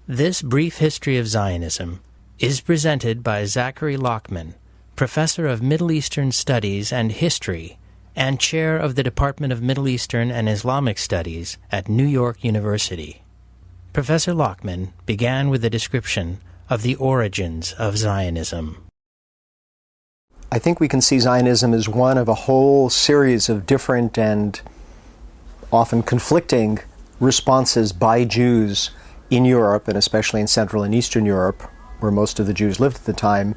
This brief history of Zionism is presented by Zachary Lockman, Professor of Middle Eastern Studies and History and Chair of the Department of Middle Eastern and Islamic Studies at New York University. Professor Lockman began with a description of the origins of Zionism. I think we can see Zionism as one of a whole series of different and often conflicting responses by Jews in Europe, and especially in Central and Eastern Europe, where most of the Jews lived at the time,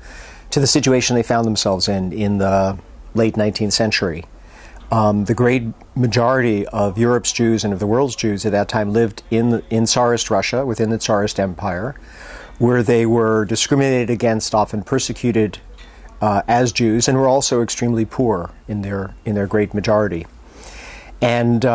to the situation they found themselves in the late 19th century. The great majority of Europe's Jews and of the world's Jews at that time lived in Tsarist Russia, within the Tsarist Empire, where they were discriminated against, often persecuted as Jews, and were also extremely poor in their great majority. And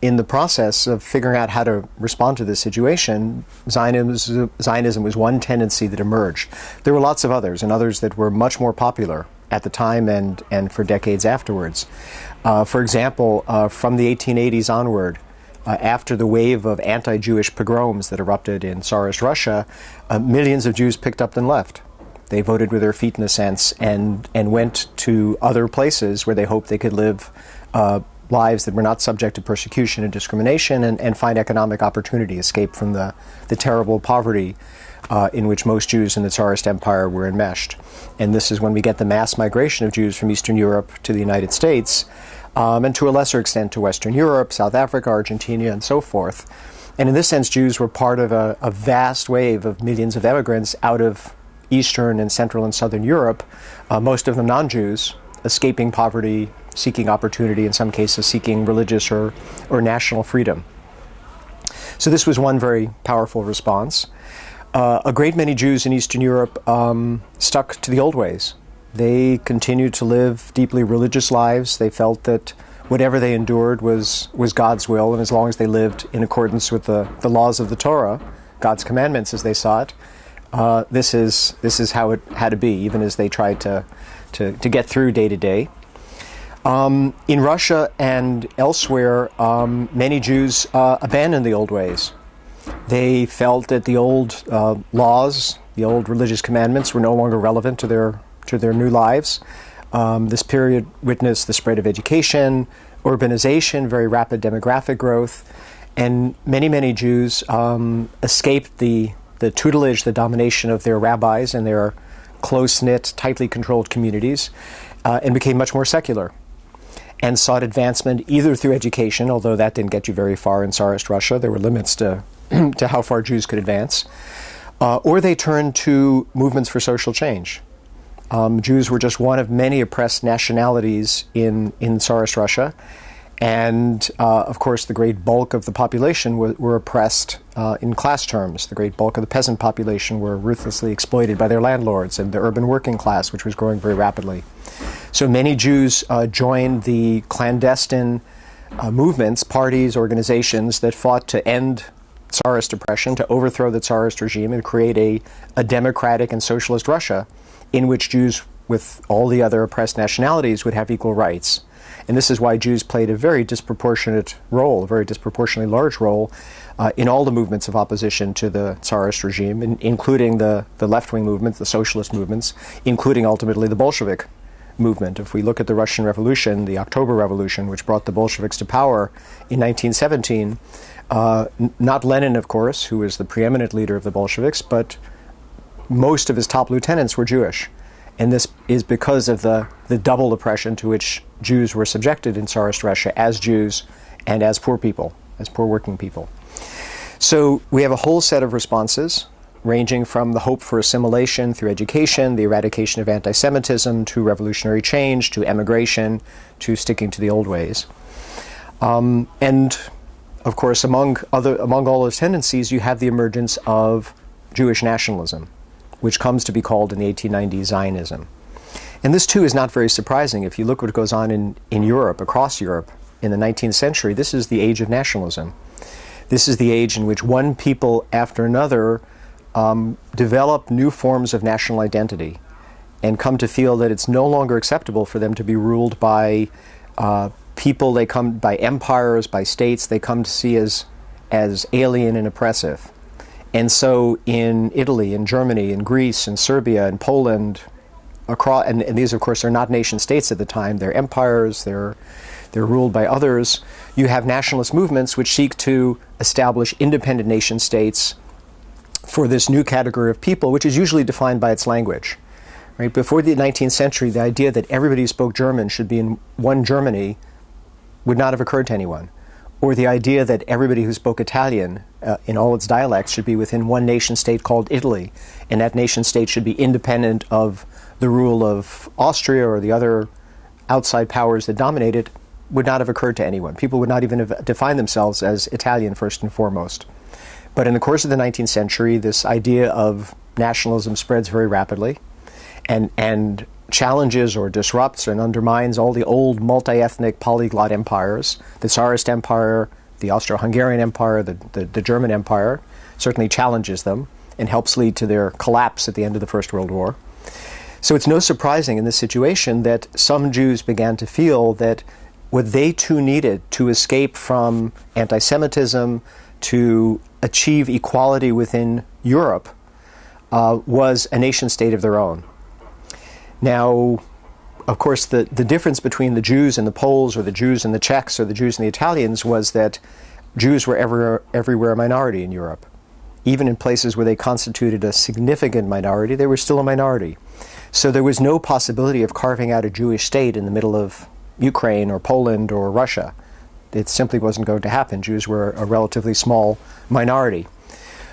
in the process of figuring out how to respond to this situation, Zionism was one tendency that emerged. There were lots of others, and others that were much more popular at the time and for decades afterwards. For example, from the 1880s onward, after the wave of anti-Jewish pogroms that erupted in Tsarist Russia, millions of Jews picked up and left. They voted with their feet, in a sense, and went to other places where they hoped they could live lives that were not subject to persecution and discrimination, and find economic opportunity, escape from the terrible poverty in which most Jews in the Tsarist Empire were enmeshed. And this is when we get the mass migration of Jews from Eastern Europe to the United States, and to a lesser extent to Western Europe, South Africa, Argentina, and so forth. And in this sense, Jews were part of a vast wave of millions of immigrants out of Eastern and Central and Southern Europe, most of them non-Jews, escaping poverty, seeking opportunity, in some cases seeking religious or national freedom. So this was one very powerful response. A great many Jews in Eastern Europe stuck to the old ways. They continued to live deeply religious lives. They felt that whatever they endured was God's will, and as long as they lived in accordance with the laws of the Torah, God's commandments as they saw it, this is how it had to be, even as they tried to get through day to day. In Russia and elsewhere, many Jews abandoned the old ways. They felt that the old laws, the old religious commandments, were no longer relevant to their new lives. This period witnessed the spread of education, urbanization, very rapid demographic growth, and many Jews escaped the tutelage, the domination of their rabbis and their close-knit, tightly controlled communities, and became much more secular, and sought advancement either through education, although that didn't get you very far in Tsarist Russia. There were limits to how far Jews could advance, or they turned to movements for social change. Jews were just one of many oppressed nationalities in Tsarist Russia, and of course the great bulk of the population were oppressed in class terms. The great bulk of the peasant population were ruthlessly exploited by their landlords and the urban working class, which was growing very rapidly. So many Jews joined the clandestine movements, parties, organizations that fought to end Tsarist oppression, to overthrow the Tsarist regime and create a democratic and socialist Russia in which Jews, with all the other oppressed nationalities, would have equal rights. And this is why Jews played a very disproportionate role, a very disproportionately large role in all the movements of opposition to the Tsarist regime, including the left-wing movements, the socialist movements, including ultimately the Bolshevik movement. If we look at the Russian Revolution, the October Revolution, which brought the Bolsheviks to power in 1917, not Lenin, of course, who was the preeminent leader of the Bolsheviks, but most of his top lieutenants were Jewish. And this is because of the double oppression to which Jews were subjected in Tsarist Russia as Jews and as poor people, as poor working people. So we have a whole set of responses, ranging from the hope for assimilation through education, the eradication of anti-Semitism, to revolutionary change, to emigration, to sticking to the old ways. And of course, among all those tendencies, you have the emergence of Jewish nationalism, which comes to be called in the 1890s Zionism. And this too is not very surprising. If you look what goes on in Europe, across Europe, in the 19th century, this is the age of nationalism. This is the age in which one people after another develop new forms of national identity and come to feel that it's no longer acceptable for them to be ruled by people, they come by empires, by states they come to see as as alien and oppressive. And so in Italy, in Germany, in Greece, in Serbia, in Poland, across, and these of course are not nation states at the time, they're empires, they're ruled by others. You have nationalist movements which seek to establish independent nation states for this new category of people, which is usually defined by its language. Right? Before the 19th century, the idea that everybody who spoke German should be in one Germany would not have occurred to anyone. Or the idea that everybody who spoke Italian in all its dialects should be within one nation state called Italy, and that nation state should be independent of the rule of Austria or the other outside powers that dominate it, would not have occurred to anyone. People would not even have defined themselves as Italian first and foremost. But in the course of the 19th century, this idea of nationalism spreads very rapidly and challenges or disrupts and undermines all the old multi-ethnic polyglot empires, the Tsarist Empire, the Austro-Hungarian Empire, the German Empire, certainly challenges them and helps lead to their collapse at the end of the First World War. So it's no surprising in this situation that some Jews began to feel that what they too needed to escape from anti-Semitism, to achieve equality within Europe, was a nation state of their own. Now, of course, the difference between the Jews and the Poles, or the Jews and the Czechs, or the Jews and the Italians, was that Jews were everywhere a minority in Europe. Even in places where they constituted a significant minority, they were still a minority. So there was no possibility of carving out a Jewish state in the middle of Ukraine or Poland or Russia. It simply wasn't going to happen. Jews were a relatively small minority,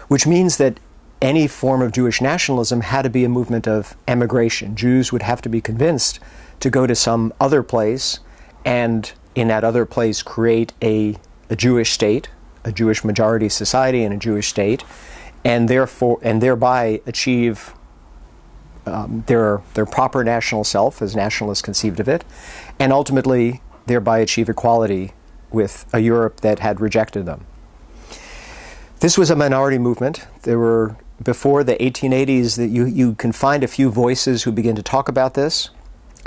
which means that any form of Jewish nationalism had to be a movement of emigration. Jews would have to be convinced to go to some other place, and in that other place create a Jewish state, a Jewish majority society and a Jewish state, and thereby achieve their proper national self as nationalists conceived of it, and ultimately thereby achieve equality with a Europe that had rejected them. This was a minority movement. There were, before the 1880s, that you can find a few voices who begin to talk about this.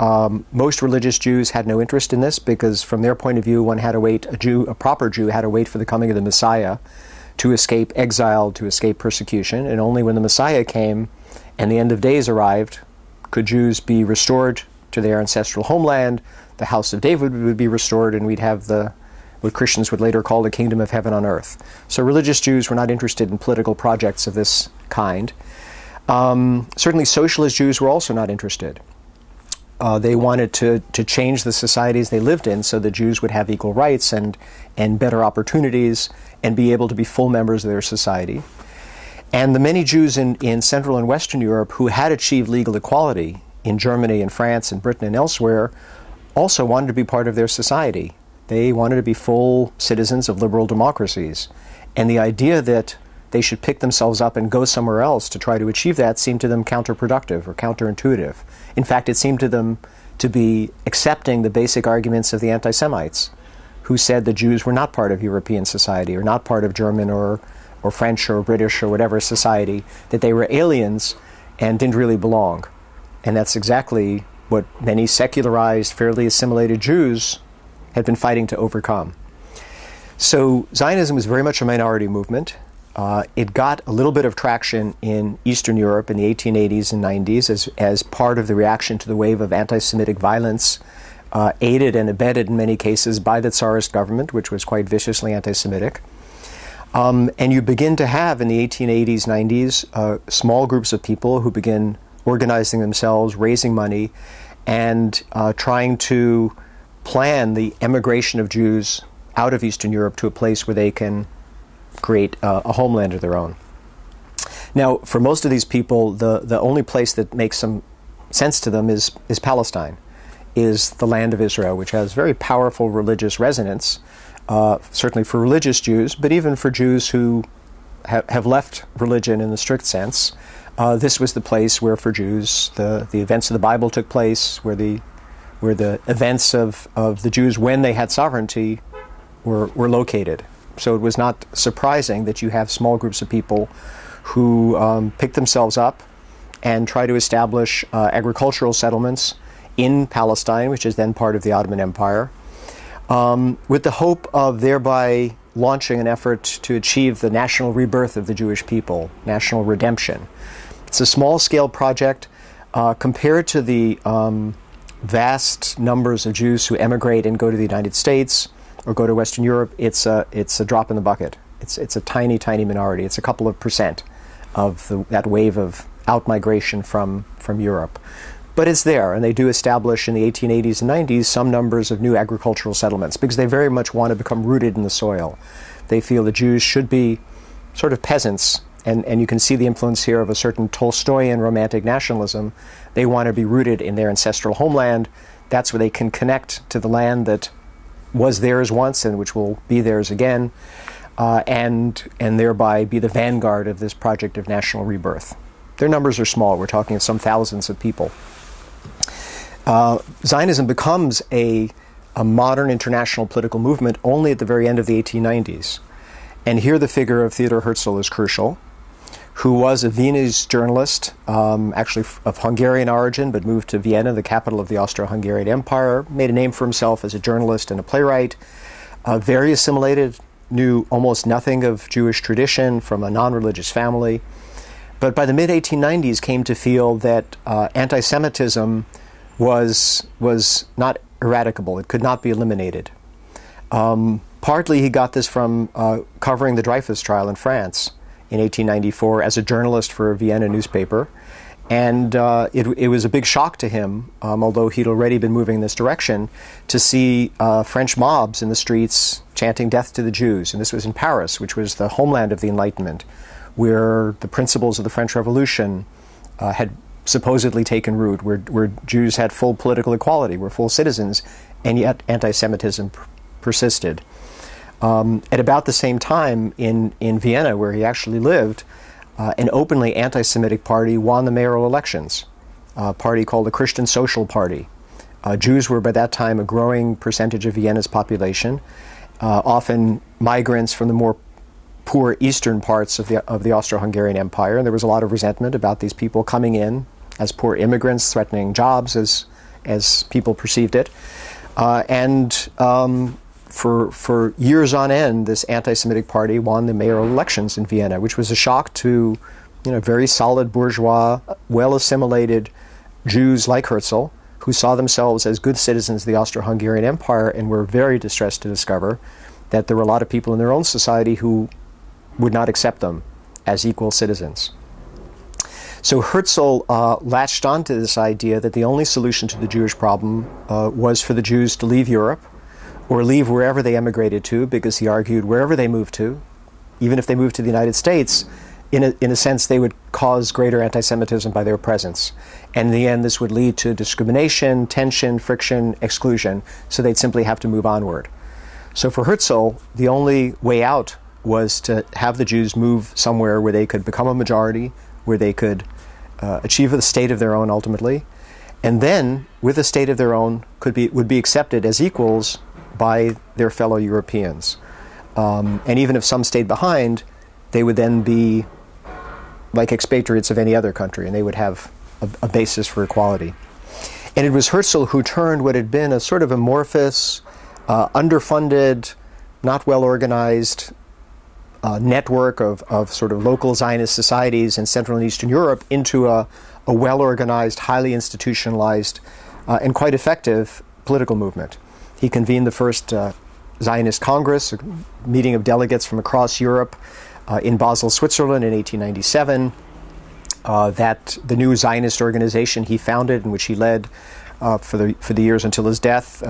Most religious Jews had no interest in this because from their point of view, one had to wait, a proper Jew had to wait for the coming of the Messiah to escape exile, to escape persecution, and only when the Messiah came and the end of days arrived could Jews be restored to their ancestral homeland, the house of David would be restored, and we'd have what Christians would later call the kingdom of heaven on earth. So religious Jews were not interested in political projects of this kind. Certainly socialist Jews were also not interested. They wanted to change the societies they lived in so that Jews would have equal rights and better opportunities and be able to be full members of their society. And the many Jews in Central and Western Europe who had achieved legal equality in Germany and France and Britain and elsewhere also wanted to be part of their society. They wanted to be full citizens of liberal democracies. And the idea that they should pick themselves up and go somewhere else to try to achieve that seemed to them counterproductive or counterintuitive. In fact, it seemed to them to be accepting the basic arguments of the anti-Semites, who said the Jews were not part of European society or not part of German or French or British or whatever society, that they were aliens and didn't really belong. And that's exactly what many secularized, fairly assimilated Jews had been fighting to overcome. So Zionism was very much a minority movement. It got a little bit of traction in Eastern Europe in the 1880s and 90s as part of the reaction to the wave of anti-Semitic violence, aided and abetted in many cases by the Tsarist government, which was quite viciously anti-Semitic. And you begin to have in the 1880s, 90s, small groups of people who begin organizing themselves, raising money, and trying to plan the emigration of Jews out of Eastern Europe to a place where they can create a homeland of their own. Now, for most of these people, the only place that makes some sense to them is Palestine, is the land of Israel, which has very powerful religious resonance, certainly for religious Jews, but even for Jews who have left religion in the strict sense. This was the place where, for Jews, the events of the Bible took place, where the events of the Jews when they had sovereignty were located. So it was not surprising that you have small groups of people who pick themselves up and try to establish agricultural settlements in Palestine, which is then part of the Ottoman Empire, with the hope of thereby launching an effort to achieve the national rebirth of the Jewish people, national redemption. It's a small-scale project compared to the vast numbers of Jews who emigrate and go to the United States or go to Western Europe. It's a drop in the bucket. It's a tiny, tiny minority. It's a couple of percent of that wave of out-migration from Europe. But it's there, and they do establish in the 1880s and 90s some numbers of new agricultural settlements because they very much want to become rooted in the soil. They feel the Jews should be sort of peasants, and you can see the influence here of a certain Tolstoyan romantic nationalism. They want to be rooted in their ancestral homeland. That's where they can connect to the land that was theirs once and which will be theirs again, and thereby be the vanguard of this project of national rebirth. Their numbers are small. We're talking of some thousands of people. Zionism becomes a modern international political movement only at the very end of the 1890s. And here the figure of Theodor Herzl is crucial, who was a Viennese journalist, actually of Hungarian origin, but moved to Vienna, the capital of the Austro-Hungarian Empire, made a name for himself as a journalist and a playwright, very assimilated, knew almost nothing of Jewish tradition, from a non-religious family. But by the mid-1890s came to feel that anti-Semitism was not eradicable. It could not be eliminated. Partly he got this from covering the Dreyfus trial in France in 1894 as a journalist for a Vienna newspaper. And it was a big shock to him, although he'd already been moving in this direction, to see French mobs in the streets chanting death to the Jews. And this was in Paris, which was the homeland of the Enlightenment, where the principles of the French Revolution had supposedly taken root, where Jews had full political equality, were full citizens, and yet anti-Semitism persisted. At about the same time in Vienna, where he actually lived, an openly anti-Semitic party won the mayoral elections, a party called the Christian Social Party. Jews were by that time a growing percentage of Vienna's population, often migrants from the more poor eastern parts of the Austro-Hungarian Empire, and there was a lot of resentment about these people coming in as poor immigrants, threatening jobs as people perceived it. For years on end, this anti-Semitic party won the mayoral elections in Vienna, which was a shock to very solid bourgeois, well-assimilated Jews like Herzl, who saw themselves as good citizens of the Austro-Hungarian Empire and were very distressed to discover that there were a lot of people in their own society who would not accept them as equal citizens. So Herzl latched onto this idea that the only solution to the Jewish problem was for the Jews to leave Europe, or leave wherever they emigrated to, because he argued wherever they moved to, even if they moved to the United States, in a sense they would cause greater anti-Semitism by their presence. And in the end this would lead to discrimination, tension, friction, exclusion, so they'd simply have to move onward. So for Herzl, the only way out was to have the Jews move somewhere where they could become a majority, where they could achieve a state of their own ultimately, and then, with a state of their own, would be accepted as equals by their fellow Europeans. And even if some stayed behind, they would then be like expatriates of any other country, and they would have a basis for equality. And it was Herzl who turned what had been a sort of amorphous, underfunded, not well-organized network of sort of local Zionist societies in Central and Eastern Europe into a well-organized, highly institutionalized, and quite effective political movement. He convened the first Zionist Congress, a meeting of delegates from across Europe in Basel, Switzerland in 1897. That the new Zionist organization he founded, in which he led for the years until his death,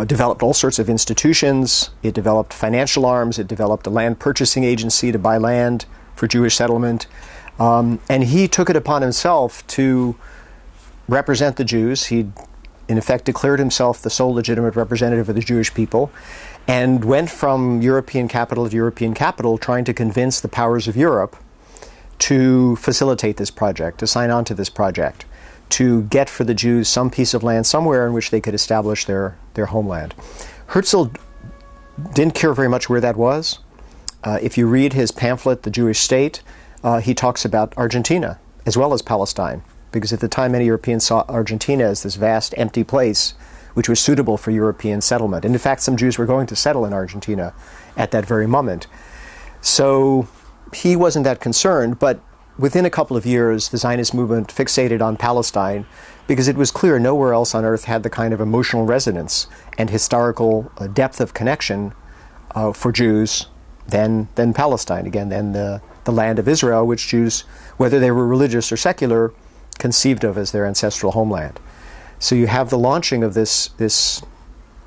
developed all sorts of institutions. It developed financial arms. It developed a land purchasing agency to buy land for Jewish settlement. And he took it upon himself to represent the Jews. He in effect declared himself the sole legitimate representative of the Jewish people, and went from European capital to European capital trying to convince the powers of Europe to facilitate this project, to sign on to this project, to get for the Jews some piece of land somewhere in which they could establish their homeland. Herzl didn't care very much where that was. If you read his pamphlet, The Jewish State, he talks about Argentina as well as Palestine, because at the time many Europeans saw Argentina as this vast empty place which was suitable for European settlement. And in fact, some Jews were going to settle in Argentina at that very moment. So he wasn't that concerned, but within a couple of years, the Zionist movement fixated on Palestine because it was clear nowhere else on earth had the kind of emotional resonance and historical depth of connection for Jews than Palestine, again, than the land of Israel, which Jews, whether they were religious or secular, conceived of as their ancestral homeland. So you have the launching of this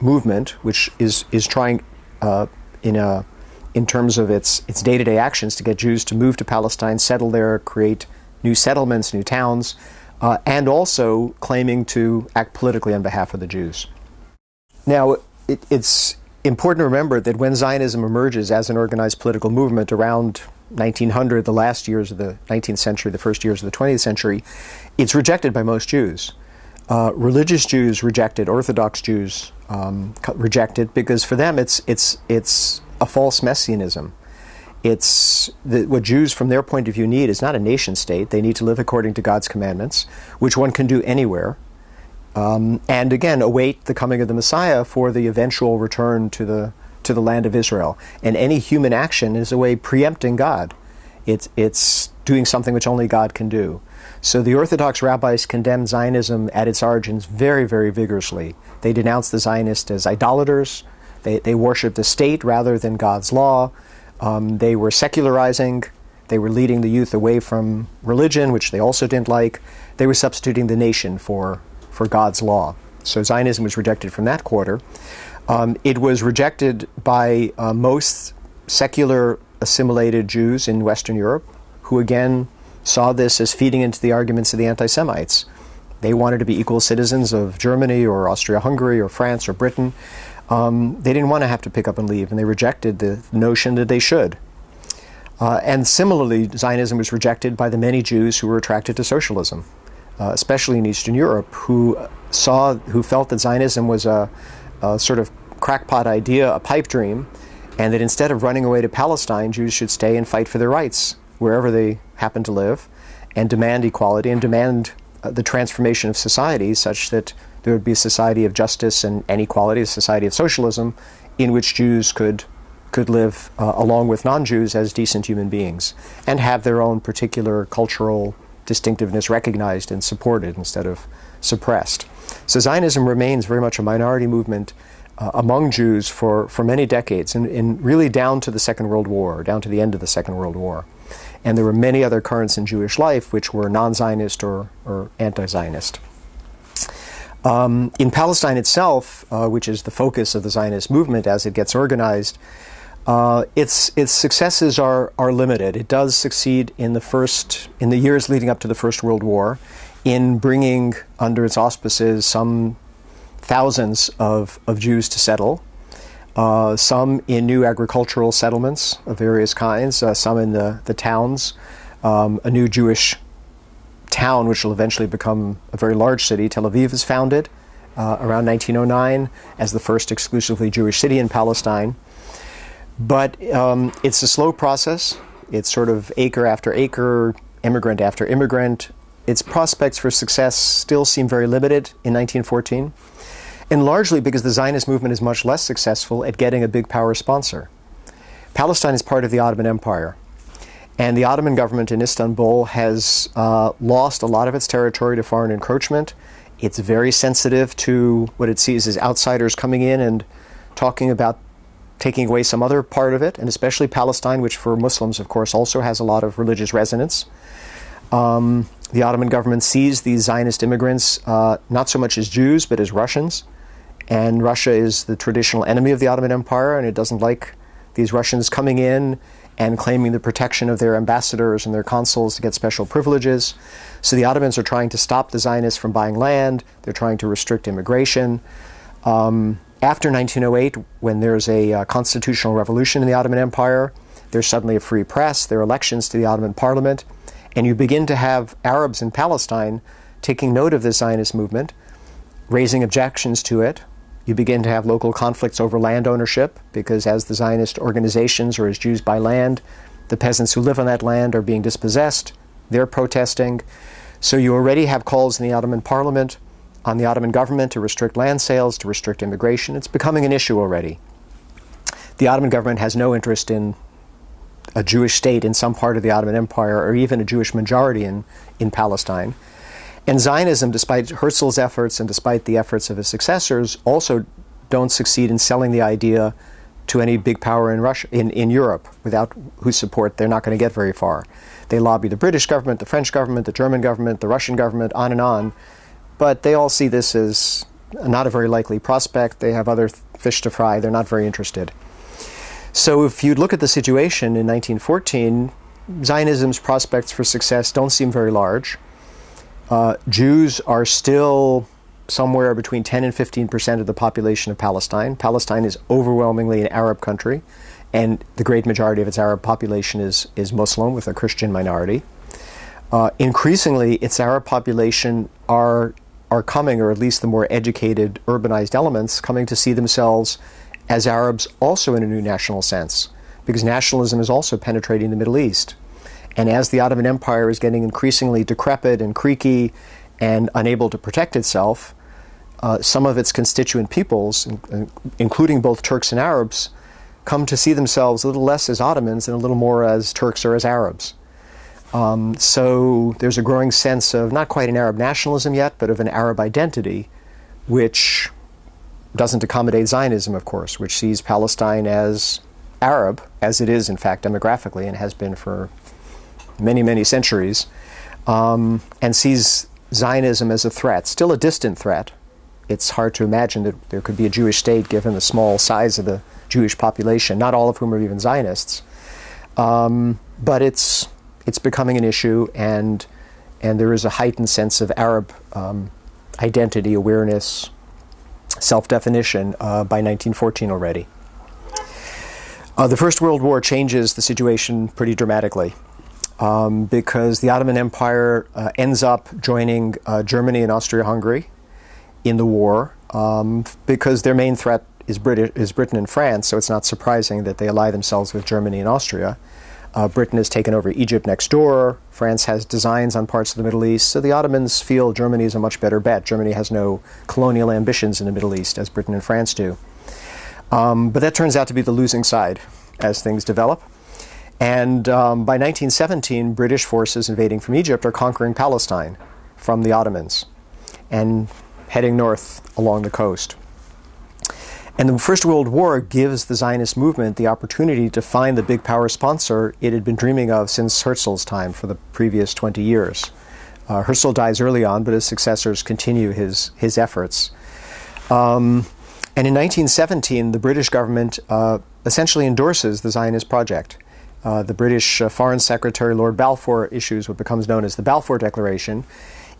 movement, which is trying in terms of its day-to-day actions to get Jews to move to Palestine, settle there, create new settlements, new towns, and also claiming to act politically on behalf of the Jews. Now, it's important to remember that when Zionism emerges as an organized political movement around 1900, the last years of the 19th century, the first years of the 20th century, it's rejected by most Jews. Religious Jews rejected, Orthodox Jews rejected, because for them it's a false messianism. It's what Jews, from their point of view, need is not a nation state. They need to live according to God's commandments, which one can do anywhere, and again await the coming of the Messiah for the eventual return to the land of Israel. And any human action is a way preempting God. It's doing something which only God can do. So the Orthodox rabbis condemned Zionism at its origins very, very vigorously. They denounced the Zionists as idolaters. They worshipped the state rather than God's law. They were secularizing. They were leading the youth away from religion, which they also didn't like. They were substituting the nation for God's law. So Zionism was rejected from that quarter. It was rejected by most secular assimilated Jews in Western Europe, who again saw this as feeding into the arguments of the anti-Semites. They wanted to be equal citizens of Germany or Austria-Hungary or France or Britain. They didn't want to have to pick up and leave, and they rejected the notion that they should. And similarly, Zionism was rejected by the many Jews who were attracted to socialism, especially in Eastern Europe, who felt that Zionism was a sort of crackpot idea, a pipe dream, and that instead of running away to Palestine, Jews should stay and fight for their rights wherever they happen to live, and demand equality and demand the transformation of society such that there would be a society of justice and equality, a society of socialism, in which Jews could live along with non-Jews as decent human beings and have their own particular cultural distinctiveness recognized and supported instead of suppressed. So Zionism remains very much a minority movement among Jews for many decades, and really down to the Second World War, down to the end of the Second World War. And there were many other currents in Jewish life which were non-Zionist or anti-Zionist. In Palestine itself, which is the focus of the Zionist movement as it gets organized, its successes are limited. It does succeed in the years leading up to the First World War in bringing under its auspices some thousands of Jews to settle, some in new agricultural settlements of various kinds, some in the towns. A new Jewish town, which will eventually become a very large city, Tel Aviv, is founded around 1909 as the first exclusively Jewish city in Palestine. But it's a slow process. It's sort of acre after acre, immigrant after immigrant. Its prospects for success still seem very limited in 1914, and largely because the Zionist movement is much less successful at getting a big power sponsor. Palestine is part of the Ottoman Empire, and the Ottoman government in Istanbul has lost a lot of its territory to foreign encroachment. It's very sensitive to what it sees as outsiders coming in and talking about taking away some other part of it, and especially Palestine, which for Muslims, of course, also has a lot of religious resonance. The Ottoman government sees these Zionist immigrants not so much as Jews, but as Russians. And Russia is the traditional enemy of the Ottoman Empire, and it doesn't like these Russians coming in and claiming the protection of their ambassadors and their consuls to get special privileges. So the Ottomans are trying to stop the Zionists from buying land. They're trying to restrict immigration. After 1908, when there's a constitutional revolution in the Ottoman Empire, there's suddenly a free press, there are elections to the Ottoman parliament, and you begin to have Arabs in Palestine taking note of this Zionist movement, raising objections to it. You begin to have local conflicts over land ownership, because as the Zionist organizations or as Jews buy land, the peasants who live on that land are being dispossessed. They're protesting. So you already have calls in the Ottoman parliament on the Ottoman government to restrict land sales, to restrict immigration. It's becoming an issue already. The Ottoman government has no interest in a Jewish state in some part of the Ottoman Empire, or even a Jewish majority in Palestine. And Zionism, despite Herzl's efforts and despite the efforts of his successors, also don't succeed in selling the idea to any big power in Russia, in Europe, without whose support they're not going to get very far. They lobby the British government, the French government, the German government, the Russian government, on and on. But they all see this as not a very likely prospect. They have other fish to fry. They're not very interested. So if you look at the situation in 1914, Zionism's prospects for success don't seem very large. Jews are still somewhere between 10 and 15% of the population of Palestine. Palestine is overwhelmingly an Arab country, and the great majority of its Arab population is Muslim, with a Christian minority. Increasingly, its Arab population are coming, or at least the more educated, urbanized elements, coming to see themselves as Arabs also in a new national sense, because nationalism is also penetrating the Middle East. And as the Ottoman Empire is getting increasingly decrepit and creaky and unable to protect itself, some of its constituent peoples, including both Turks and Arabs, come to see themselves a little less as Ottomans and a little more as Turks or as Arabs. So there's a growing sense of not quite an Arab nationalism yet, but of an Arab identity, which doesn't accommodate Zionism, of course, which sees Palestine as Arab, as it is, in fact, demographically, and has been for many, many centuries, and sees Zionism as a threat, still a distant threat. It's hard to imagine that there could be a Jewish state given the small size of the Jewish population, not all of whom are even Zionists. But it's becoming an issue, and there is a heightened sense of Arab identity, awareness, self-definition by 1914 already. The First World War changes the situation pretty dramatically, because the Ottoman Empire ends up joining Germany and Austria-Hungary in the war, because their main threat is Britain and France, so it's not surprising that they ally themselves with Germany and Austria. Britain has taken over Egypt next door. France has designs on parts of the Middle East. So the Ottomans feel Germany is a much better bet. Germany has no colonial ambitions in the Middle East, as Britain and France do. But that turns out to be the losing side as things develop. And by 1917, British forces invading from Egypt are conquering Palestine from the Ottomans and heading north along the coast. And the First World War gives the Zionist movement the opportunity to find the big power sponsor it had been dreaming of since Herzl's time for the previous 20 years. Herzl dies early on, but his successors continue his efforts. And in 1917, the British government essentially endorses the Zionist project. The British Foreign Secretary, Lord Balfour, issues what becomes known as the Balfour Declaration,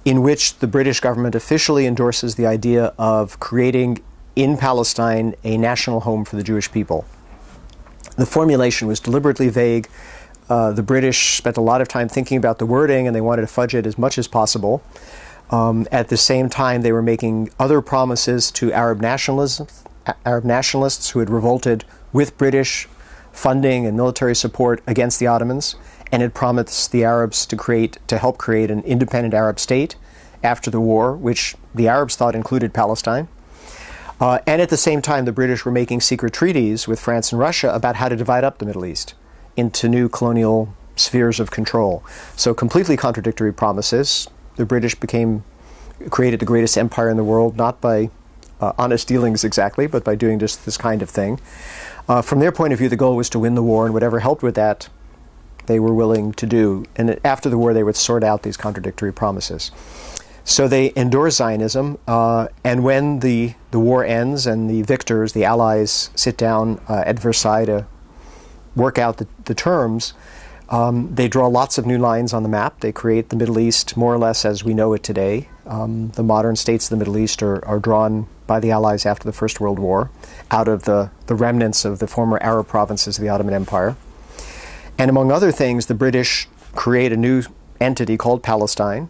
in which the British government officially endorses the idea of creating in Palestine a national home for the Jewish people. The formulation was deliberately vague. The British spent a lot of time thinking about the wording, and they wanted to fudge it as much as possible. At the same time, they were making other promises to Arab nationalists who had revolted with British funding and military support against the Ottomans, and had promised the Arabs to help create an independent Arab state after the war, which the Arabs thought included Palestine. And at the same time, the British were making secret treaties with France and Russia about how to divide up the Middle East into new colonial spheres of control. So completely contradictory promises. The British created the greatest empire in the world, not by honest dealings exactly, but by doing just this kind of thing. From their point of view, the goal was to win the war, and whatever helped with that, they were willing to do. And after the war, they would sort out these contradictory promises. So they endorse Zionism, and when the war ends and the victors, the Allies, sit down at Versailles to work out the terms, they draw lots of new lines on the map. They create the Middle East more or less as we know it today. The modern states of the Middle East are drawn by the Allies after the First World War out of the remnants of the former Arab provinces of the Ottoman Empire. And among other things, the British create a new entity called Palestine,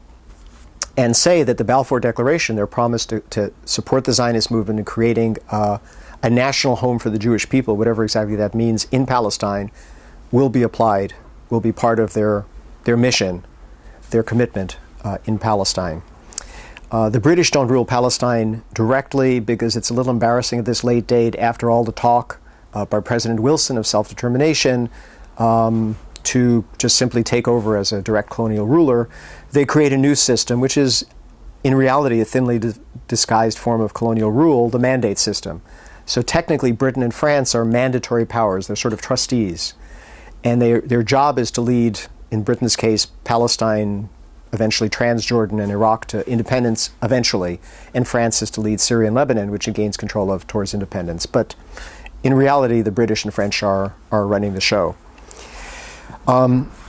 and say that the Balfour Declaration, their promise to support the Zionist movement in creating a national home for the Jewish people, whatever exactly that means, in Palestine, will be applied, will be part of their mission, their commitment in Palestine. The British don't rule Palestine directly because it's a little embarrassing at this late date after all the talk by President Wilson of self-determination to just simply take over as a direct colonial ruler. They create a new system, which is in reality a thinly disguised form of colonial rule, the mandate system. So technically Britain and France are mandatory powers. They're sort of trustees. And their job is to lead, in Britain's case, Palestine, eventually Transjordan and Iraq to independence eventually. And France is to lead Syria and Lebanon, which it gains control of towards independence. But in reality, the British and French are running the show.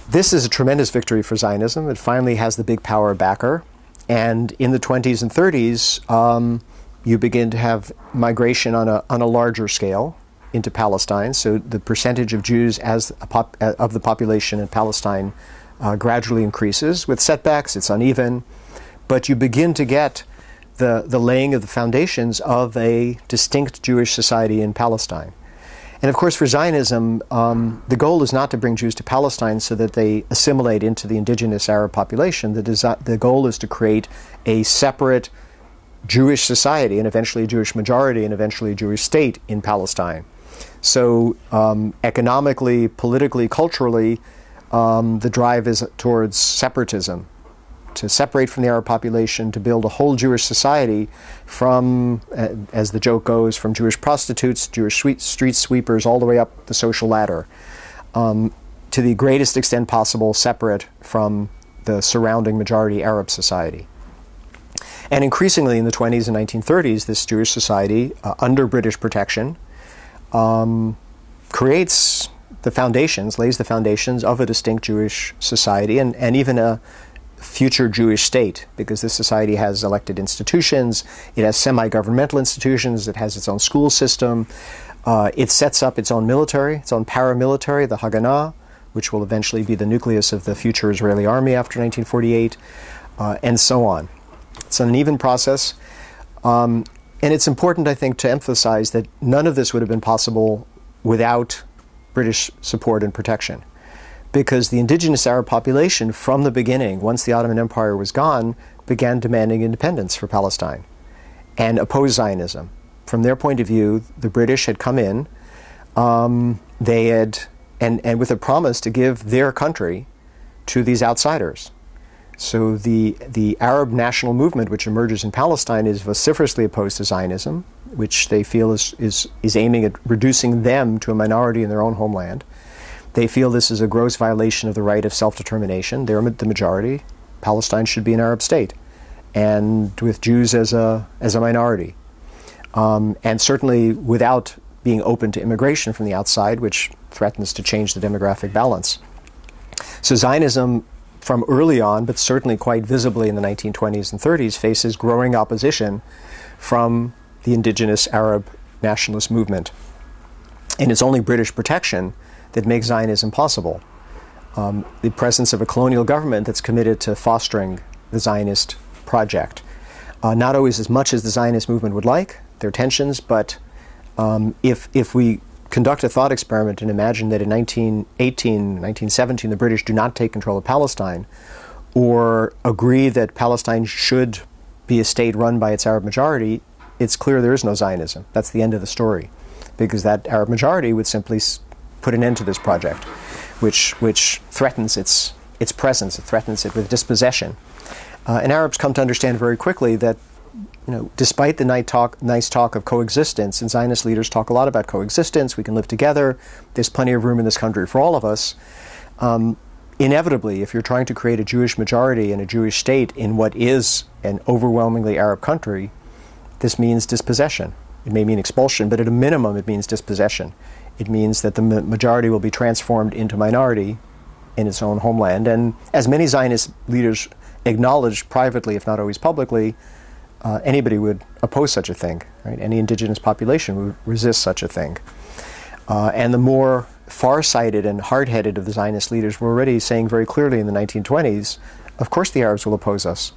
This is a tremendous victory for Zionism. It finally has the big power backer. And in the 20s and 30s, you begin to have migration on a larger scale into Palestine. So the percentage of Jews of the population in Palestine gradually increases. With setbacks, it's uneven. But you begin to get the laying of the foundations of a distinct Jewish society in Palestine. And of course, for Zionism, the goal is not to bring Jews to Palestine so that they assimilate into the indigenous Arab population. The goal is to create a separate Jewish society and eventually a Jewish majority and eventually a Jewish state in Palestine. So economically, politically, culturally, the drive is towards separatism, to separate from the Arab population, to build a whole Jewish society from, as the joke goes, from Jewish prostitutes, Jewish street sweepers, all the way up the social ladder, to the greatest extent possible separate from the surrounding majority Arab society. And increasingly in the 20s and 1930s, this Jewish society, under British protection, creates the foundations, lays the foundations of a distinct Jewish society and even a future Jewish state, because this society has elected institutions, it has semi-governmental institutions, it has its own school system, it sets up its own military, its own paramilitary, the Haganah, which will eventually be the nucleus of the future Israeli army after 1948, and so on. It's an uneven process, and it's important, I think, to emphasize that none of this would have been possible without British support and protection. Because the indigenous Arab population, from the beginning, once the Ottoman Empire was gone, began demanding independence for Palestine and opposed Zionism. From their point of view, the British had come in, they had, and with a promise to give their country to these outsiders. So the Arab national movement, which emerges in Palestine, is vociferously opposed to Zionism, which they feel is aiming at reducing them to a minority in their own homeland. They feel this is a gross violation of the right of self-determination. They're the majority. Palestine should be an Arab state, and with Jews as a minority. And certainly without being open to immigration from the outside, which threatens to change the demographic balance. So Zionism, from early on, but certainly quite visibly in the 1920s and 30s, faces growing opposition from the indigenous Arab nationalist movement. And it's only British protection that makes Zionism possible. The presence of a colonial government that's committed to fostering the Zionist project. Not always as much as the Zionist movement would like, there are tensions, but if we conduct a thought experiment and imagine that in 1918, 1917, the British do not take control of Palestine, or agree that Palestine should be a state run by its Arab majority, it's clear there is no Zionism. That's the end of the story, because that Arab majority would simply put an end to this project, which threatens its presence, it threatens it with dispossession. And Arabs come to understand very quickly that, despite the nice talk of coexistence, and Zionist leaders talk a lot about coexistence, we can live together, there's plenty of room in this country for all of us, inevitably, if you're trying to create a Jewish majority and a Jewish state in what is an overwhelmingly Arab country, this means dispossession. It may mean expulsion, but at a minimum it means dispossession. It means that the majority will be transformed into minority in its own homeland. And as many Zionist leaders acknowledge privately, if not always publicly, anybody would oppose such a thing. Right? Any indigenous population would resist such a thing. And the more far-sighted and hard-headed of the Zionist leaders were already saying very clearly in the 1920s, of course the Arabs will oppose us.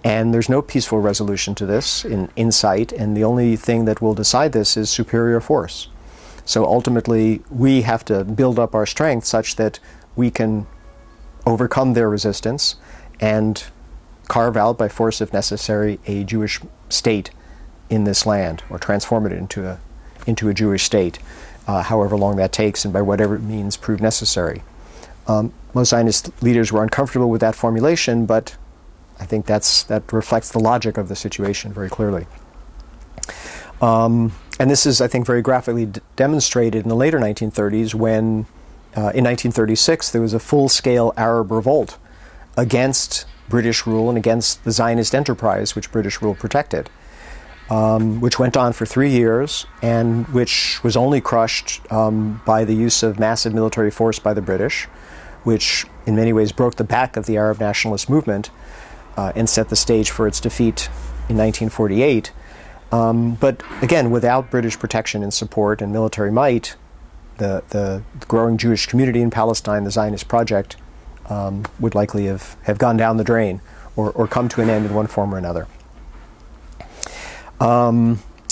And there's no peaceful resolution to this in sight, and the only thing that will decide this is superior force. So ultimately, we have to build up our strength such that we can overcome their resistance and carve out by force if necessary a Jewish state in this land, or transform it into a Jewish state, however long that takes and by whatever means prove necessary. Most Zionist leaders were uncomfortable with that formulation, but I think that reflects the logic of the situation very clearly. And this is, I think, very graphically demonstrated in the later 1930s when, in 1936, there was a full-scale Arab revolt against British rule and against the Zionist enterprise which British rule protected, which went on for 3 years and which was only crushed by the use of massive military force by the British, which in many ways broke the back of the Arab nationalist movement and set the stage for its defeat in 1948. But again, without British protection and support and military might, the growing Jewish community in Palestine, the Zionist project, would likely have gone down the drain or come to an end in one form or another.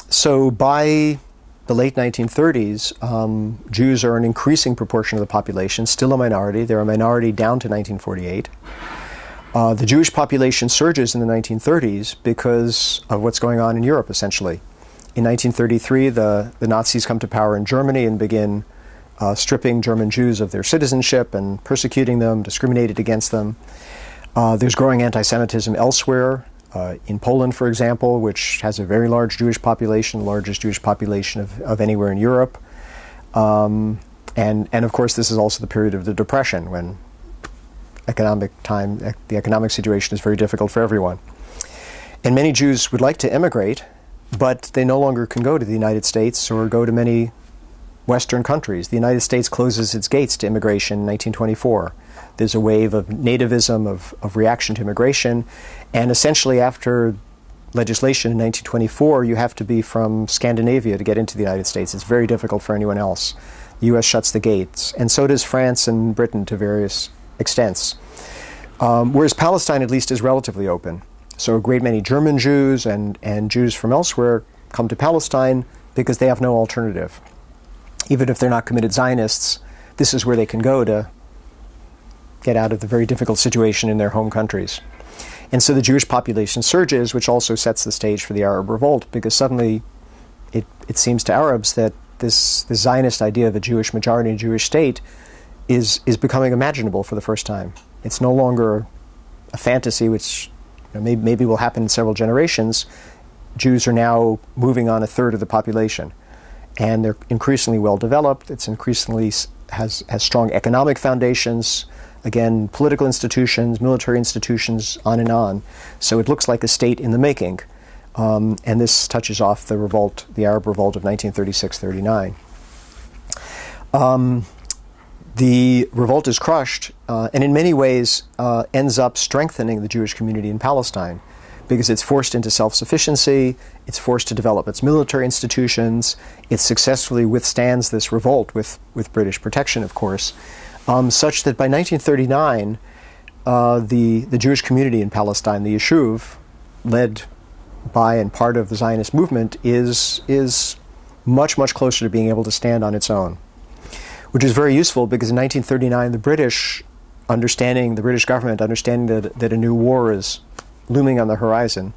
So by the late 1930s, Jews are an increasing proportion of the population, still a minority. They're a minority down to 1948. The Jewish population surges in the 1930s because of what's going on in Europe, essentially. In 1933, the Nazis come to power in Germany and begin stripping German Jews of their citizenship and persecuting them, discriminated against them. There's growing anti-Semitism elsewhere, in Poland, for example, which has a very large Jewish population, the largest Jewish population of anywhere in Europe. And of course, this is also the period of the Depression, when the economic situation is very difficult for everyone. And many Jews would like to immigrate, but they no longer can go to the United States or go to many Western countries. The United States closes its gates to immigration in 1924. There's a wave of nativism, of reaction to immigration, and essentially after legislation in 1924, you have to be from Scandinavia to get into the United States. It's very difficult for anyone else. The U.S. shuts the gates, and so does France and Britain to various extents. Whereas Palestine, at least, is relatively open. So a great many German Jews and Jews from elsewhere come to Palestine because they have no alternative. Even if they're not committed Zionists, this is where they can go to get out of the very difficult situation in their home countries. And so the Jewish population surges, which also sets the stage for the Arab revolt, because suddenly it seems to Arabs that this Zionist idea of a Jewish majority and Jewish state is becoming imaginable for the first time. It's no longer a fantasy which maybe will happen in several generations. Jews are now moving on a third of the population, and they're increasingly well developed. It's increasingly has strong economic foundations, again, political institutions, military institutions, on and on. So it looks like a state in the making, and this touches off the revolt, the Arab revolt of 1936-39. The revolt is crushed, and in many ways ends up strengthening the Jewish community in Palestine, because it's forced into self-sufficiency, it's forced to develop its military institutions, it successfully withstands this revolt with British protection, of course, such that by 1939, the Jewish community in Palestine, the Yishuv, led by and part of the Zionist movement, is much, much closer to being able to stand on its own, which is very useful because in 1939, the British government, understanding that a new war is looming on the horizon,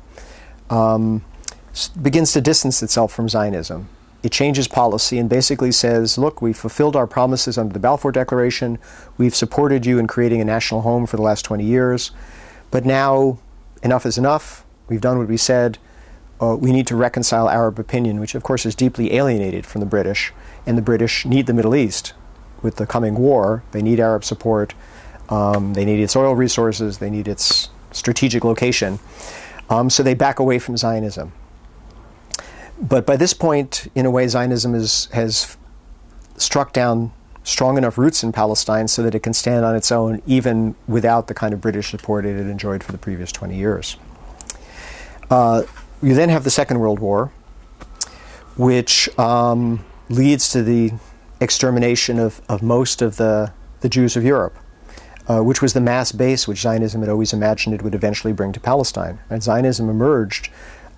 begins to distance itself from Zionism. It changes policy and basically says, look, we've fulfilled our promises under the Balfour Declaration, we've supported you in creating a national home for the last 20 years, but now enough is enough, we've done what we said, we need to reconcile Arab opinion, which of course is deeply alienated from the British, and the British need the Middle East. With the coming war, they need Arab support, they need its oil resources, they need its strategic location, so they back away from Zionism. But by this point, in a way, Zionism has struck down strong enough roots in Palestine so that it can stand on its own even without the kind of British support it had enjoyed for the previous 20 years. You then have the Second World War, which leads to the extermination of most of the Jews of Europe, which was the mass base which Zionism had always imagined it would eventually bring to Palestine. And Zionism emerged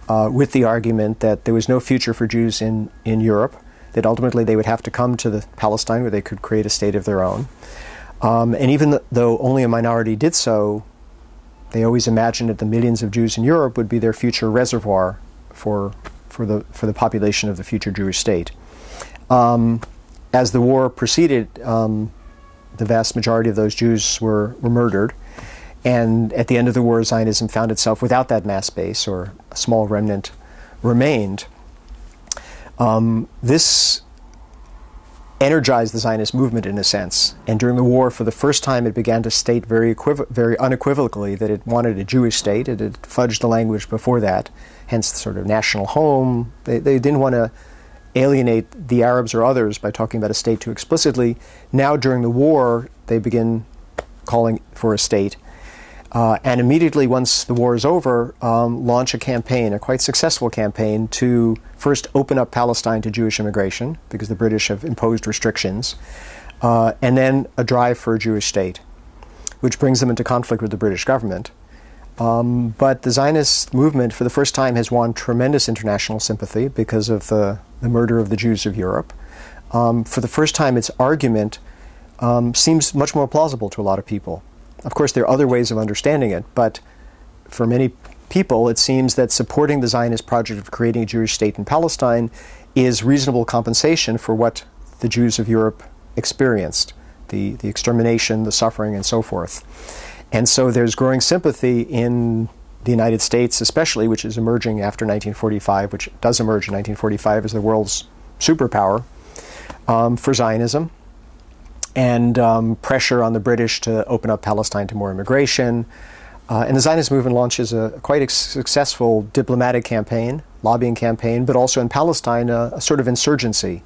with the argument that there was no future for Jews in Europe, that ultimately they would have to come to Palestine where they could create a state of their own. And even though only a minority did so, They always imagined that the millions of Jews in Europe would be their future reservoir for the population of the future Jewish state. As the war proceeded, the vast majority of those Jews were murdered, and at the end of the war, Zionism found itself without that mass base, or a small remnant remained. This energized the Zionist movement in a sense, and during the war, for the first time, it began to state very unequivocally that it wanted a Jewish state. It had fudged the language before that, hence the sort of national home. They didn't want to alienate the Arabs or others by talking about a state too explicitly. Now, during the war, they begin calling for a state. And immediately, once the war is over, launch a campaign, a quite successful campaign, to first open up Palestine to Jewish immigration, because the British have imposed restrictions, and then a drive for a Jewish state, which brings them into conflict with the British government. But the Zionist movement, for the first time, has won tremendous international sympathy because of the murder of the Jews of Europe. For the first time, its argument seems much more plausible to a lot of people. Of course, there are other ways of understanding it, but for many people, it seems that supporting the Zionist project of creating a Jewish state in Palestine is reasonable compensation for what the Jews of Europe experienced, the extermination, the suffering, and so forth. And so there's growing sympathy in the United States, especially, which is emerging after 1945, which does emerge in 1945 as the world's superpower, for Zionism, and pressure on the British to open up Palestine to more immigration. And the Zionist movement launches a quite successful diplomatic campaign, lobbying campaign, but also in Palestine a sort of insurgency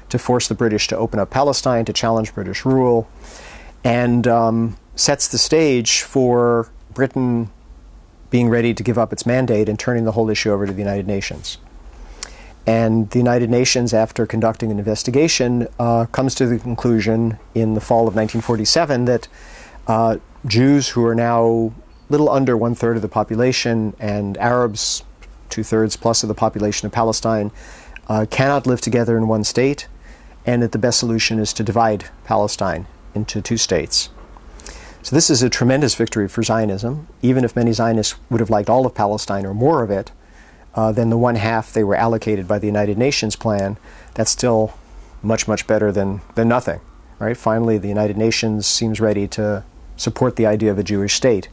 to force the British to open up Palestine, to challenge British rule, and sets the stage for Britain being ready to give up its mandate and turning the whole issue over to the United Nations. And the United Nations, after conducting an investigation, comes to the conclusion in the fall of 1947 that Jews, who are now a little under 1/3 of the population, and Arabs, 2/3 plus of the population of Palestine, cannot live together in one state, and that the best solution is to divide Palestine into two states. So this is a tremendous victory for Zionism. Even if many Zionists would have liked all of Palestine or more of it, then the one half they were allocated by the United Nations plan, that's still much, much better than nothing, right? Finally, the United Nations seems ready to support the idea of a Jewish state.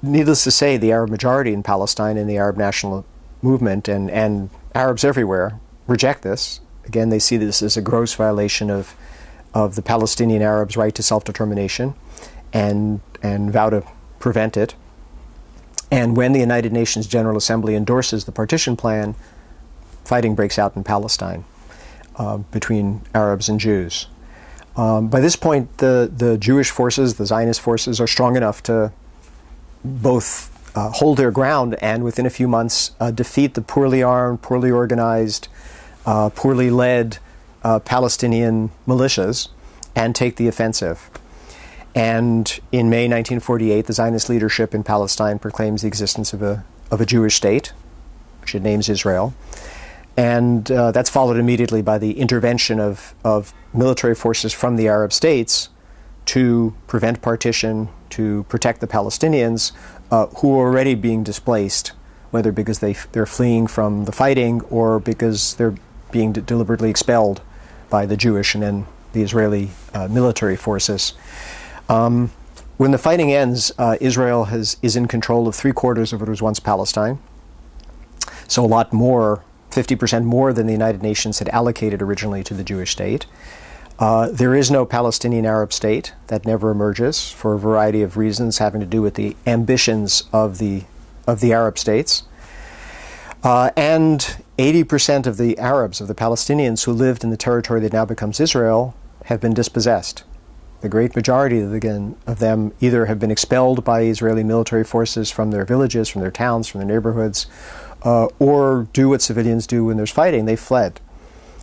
Needless to say, the Arab majority in Palestine and the Arab national movement and Arabs everywhere reject this. Again, they see this as a gross violation of the Palestinian Arabs' right to self-determination and vow to prevent it. And when the United Nations General Assembly endorses the partition plan, fighting breaks out in Palestine between Arabs and Jews. By this point, the Jewish forces, the Zionist forces, are strong enough to both hold their ground and within a few months defeat the poorly armed, poorly organized, poorly led Palestinian militias and take the offensive. And in May 1948, the Zionist leadership in Palestine proclaims the existence of a Jewish state, which it names Israel. And that's followed immediately by the intervention of military forces from the Arab states to prevent partition, to protect the Palestinians, who are already being displaced, whether because they're fleeing from the fighting or because they're being deliberately expelled by the Jewish and then the Israeli military forces. When the fighting ends, Israel is in control of 3/4 of what was once Palestine. So a lot more, 50% more than the United Nations had allocated originally to the Jewish state. There is no Palestinian Arab state. That never emerges for a variety of reasons having to do with the ambitions of the Arab states. And 80% of the Arabs, of the Palestinians who lived in the territory that now becomes Israel, have been dispossessed. The great majority of them either have been expelled by Israeli military forces from their villages, from their towns, from their neighborhoods, or do what civilians do when there's fighting. They fled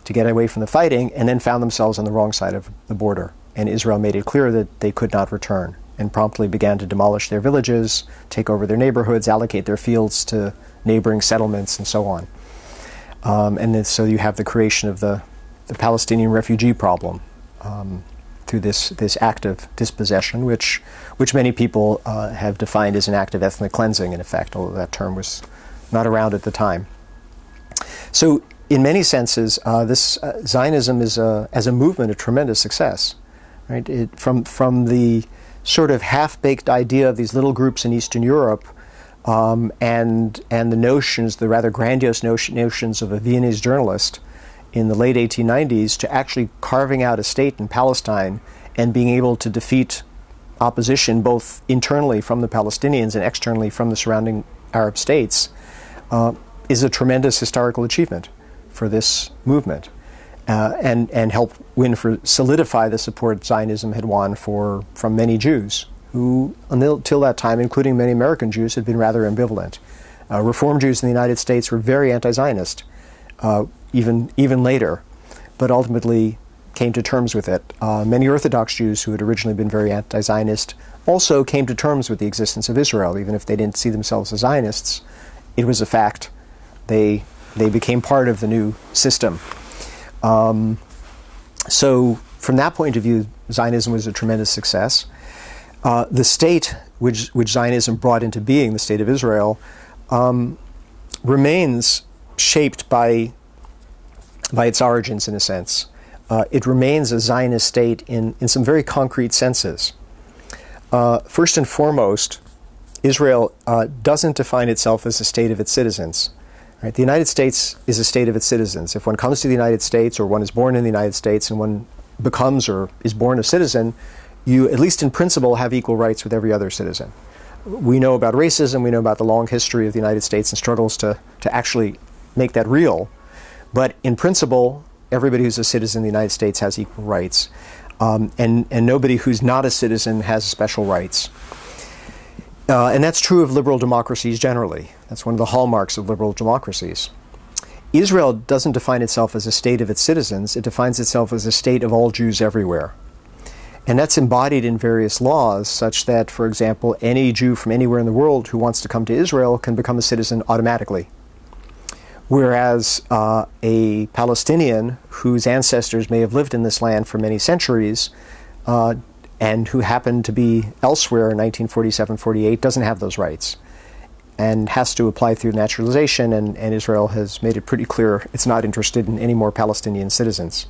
to get away from the fighting and then found themselves on the wrong side of the border. And Israel made it clear that they could not return and promptly began to demolish their villages, take over their neighborhoods, allocate their fields to neighboring settlements, and so on. And then, so you have the creation of the Palestinian refugee problem. through this act of dispossession, which many people have defined as an act of ethnic cleansing, in effect, although that term was not around at the time. So, in many senses, this Zionism is as a movement a tremendous success. Right? From the sort of half-baked idea of these little groups in Eastern Europe, and the notions, the rather grandiose notions of a Viennese journalist in the late 1890s, to actually carving out a state in Palestine and being able to defeat opposition both internally from the Palestinians and externally from the surrounding Arab states, is a tremendous historical achievement for this movement, and helped solidify the support Zionism had won from many Jews who, until that time, including many American Jews, had been rather ambivalent. Reform Jews in the United States were very anti-Zionist, even later, but ultimately came to terms with it. Many Orthodox Jews who had originally been very anti-Zionist also came to terms with the existence of Israel, even if they didn't see themselves as Zionists. It was a fact. They became part of the new system. So from that point of view, Zionism was a tremendous success. The state which Zionism brought into being, the State of Israel, remains shaped by its origins, in a sense. It remains a Zionist state in some very concrete senses. First and foremost, Israel doesn't define itself as a state of its citizens. Right? The United States is a state of its citizens. If one comes to the United States, or one is born in the United States, and one becomes or is born a citizen, you, at least in principle, have equal rights with every other citizen. We know about racism, we know about the long history of the United States and struggles to actually make that real. But in principle, everybody who's a citizen of the United States has equal rights. And nobody who's not a citizen has special rights. And that's true of liberal democracies generally. That's one of the hallmarks of liberal democracies. Israel doesn't define itself as a state of its citizens. It defines itself as a state of all Jews everywhere. And that's embodied in various laws, such that, for example, any Jew from anywhere in the world who wants to come to Israel can become a citizen automatically. Whereas a Palestinian whose ancestors may have lived in this land for many centuries, and who happened to be elsewhere in 1947-48, doesn't have those rights and has to apply through naturalization, and Israel has made it pretty clear it's not interested in any more Palestinian citizens.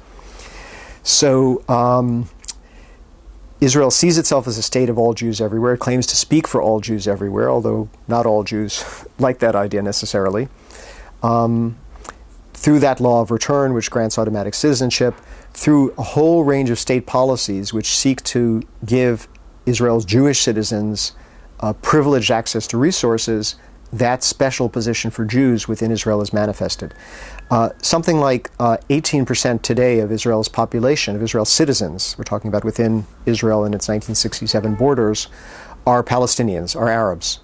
So Israel sees itself as a state of all Jews everywhere. It claims to speak for all Jews everywhere, although not all Jews like that idea necessarily. Through that law of return, which grants automatic citizenship, through a whole range of state policies which seek to give Israel's Jewish citizens privileged access to resources, that special position for Jews within Israel is manifested. Something like 18% today of Israel's population, of Israel's citizens, we're talking about within Israel and its 1967 borders, are Palestinians, are Arabs.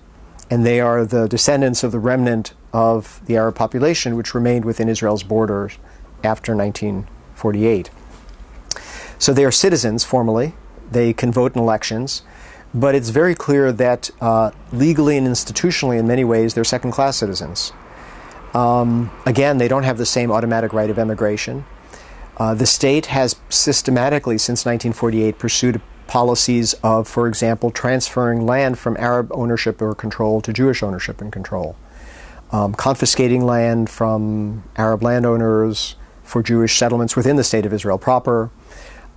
And they are the descendants of the remnant of the Arab population which remained within Israel's borders after 1948. So they are citizens formally. They can vote in elections. But it's very clear that legally and institutionally, in many ways, they're second-class citizens. Again, they don't have the same automatic right of emigration. The state has systematically, since 1948, pursued policies of, for example, transferring land from Arab ownership or control to Jewish ownership and control, confiscating land from Arab landowners for Jewish settlements within the state of Israel proper,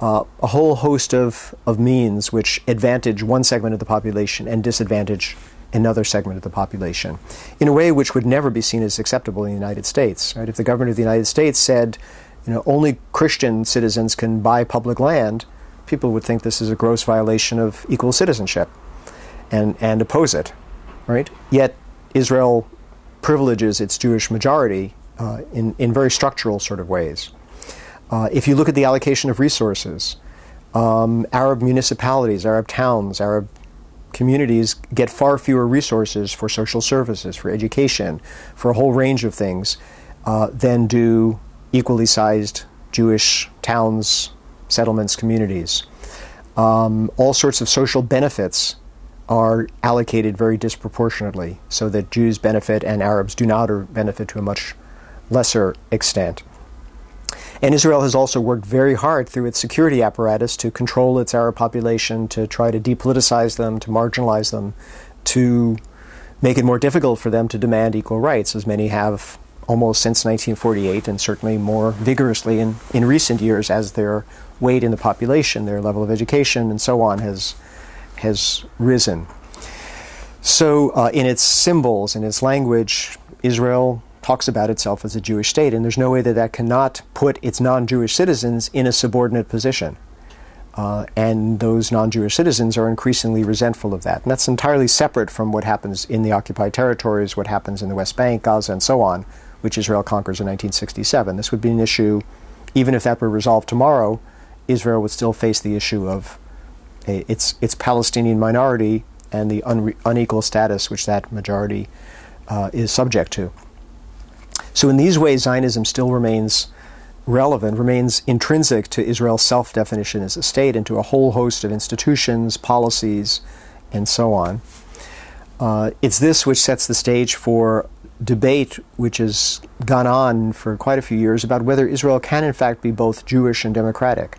a whole host of means which advantage one segment of the population and disadvantage another segment of the population in a way which would never be seen as acceptable in the United States. Right? If the government of the United States said, only Christian citizens can buy public land, people would think this is a gross violation of equal citizenship and oppose it. Right? Yet Israel privileges its Jewish majority in very structural sort of ways. If you look at the allocation of resources, Arab municipalities, Arab towns, Arab communities get far fewer resources for social services, for education, for a whole range of things than do equally sized Jewish towns, settlements, communities. All sorts of social benefits are allocated very disproportionately so that Jews benefit and Arabs do not, or benefit to a much lesser extent. And Israel has also worked very hard through its security apparatus to control its Arab population, to try to depoliticize them, to marginalize them, to make it more difficult for them to demand equal rights, as many have almost since 1948, and certainly more vigorously in recent years as their weight in the population, their level of education, and so on has risen. So in its symbols, in its language, Israel talks about itself as a Jewish state, and there's no way that that cannot put its non-Jewish citizens in a subordinate position. And those non-Jewish citizens are increasingly resentful of that. And that's entirely separate from what happens in the occupied territories, what happens in the West Bank, Gaza, and so on, which Israel conquers in 1967. This would be an issue, even if that were resolved tomorrow, Israel would still face the issue of its Palestinian minority and the unequal status which that majority is subject to. So in these ways, Zionism still remains relevant, remains intrinsic to Israel's self-definition as a state and to a whole host of institutions, policies, and so on. It's this which sets the stage for debate which has gone on for quite a few years about whether Israel can in fact be both Jewish and democratic,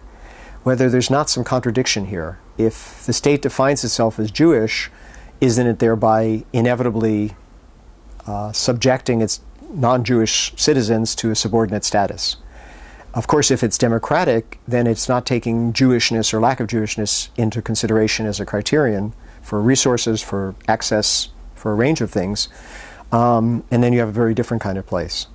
whether there's not some contradiction here. If the state defines itself as Jewish, isn't it thereby inevitably subjecting its non-Jewish citizens to a subordinate status? Of course, if it's democratic, then it's not taking Jewishness or lack of Jewishness into consideration as a criterion for resources, for access, for a range of things. And then you have a very different kind of place.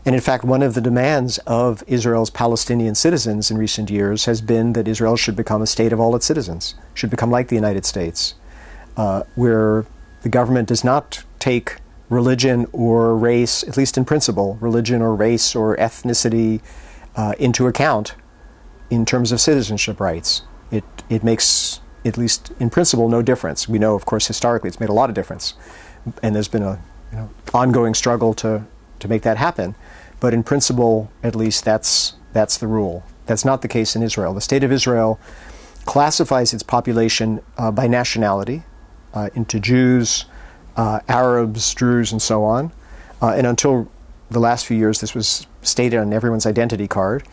And in fact, one of the demands of Israel's Palestinian citizens in recent years has been that Israel should become a state of all its citizens, should become like the United States, where the government does not take religion or race, at least in principle, religion or race or ethnicity into account in terms of citizenship rights. It makes, at least in principle, no difference. We know, of course, historically it's made a lot of difference, and there's been a ongoing struggle to make that happen. But in principle, at least, that's the rule. That's not the case in Israel. The state of Israel classifies its population by nationality into Jews, Arabs, Druze, and so on. And until the last few years, this was stated on everyone's identity card.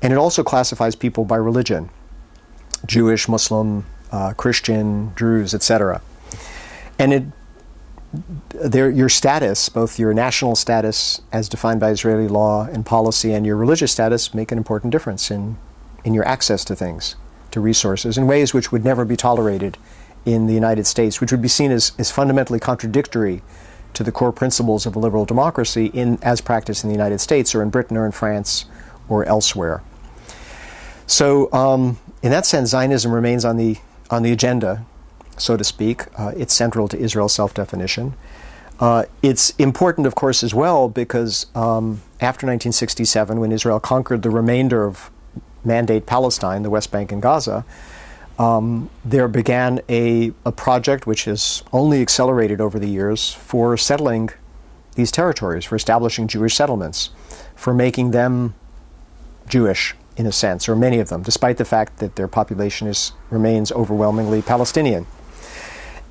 And it also classifies people by religion: Jewish, Muslim, Christian, Druze, etc. And your status, both your national status as defined by Israeli law and policy, and your religious status, make an important difference in your access to things, to resources, in ways which would never be tolerated in the United States, which would be seen as fundamentally contradictory to the core principles of a liberal democracy as practiced in the United States or in Britain or in France or elsewhere. So in that sense, Zionism remains on the agenda, so to speak. It's central to Israel's self-definition. It's important, of course, as well, because after 1967, when Israel conquered the remainder of Mandate Palestine, the West Bank and Gaza, there began a project which has only accelerated over the years for settling these territories, for establishing Jewish settlements, for making them Jewish, in a sense, or many of them, despite the fact that their population remains overwhelmingly Palestinian.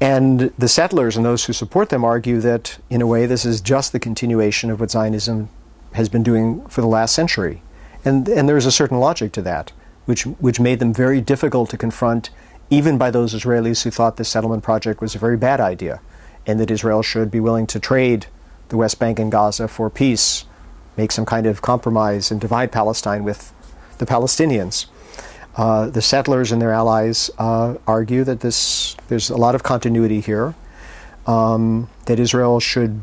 And the settlers and those who support them argue that, in a way, this is just the continuation of what Zionism has been doing for the last century. And there's a certain logic to that, which made them very difficult to confront, even by those Israelis who thought this settlement project was a very bad idea, and that Israel should be willing to trade the West Bank and Gaza for peace, make some kind of compromise, and divide Palestine with the Palestinians. The settlers and their allies argue that there's a lot of continuity here, that Israel should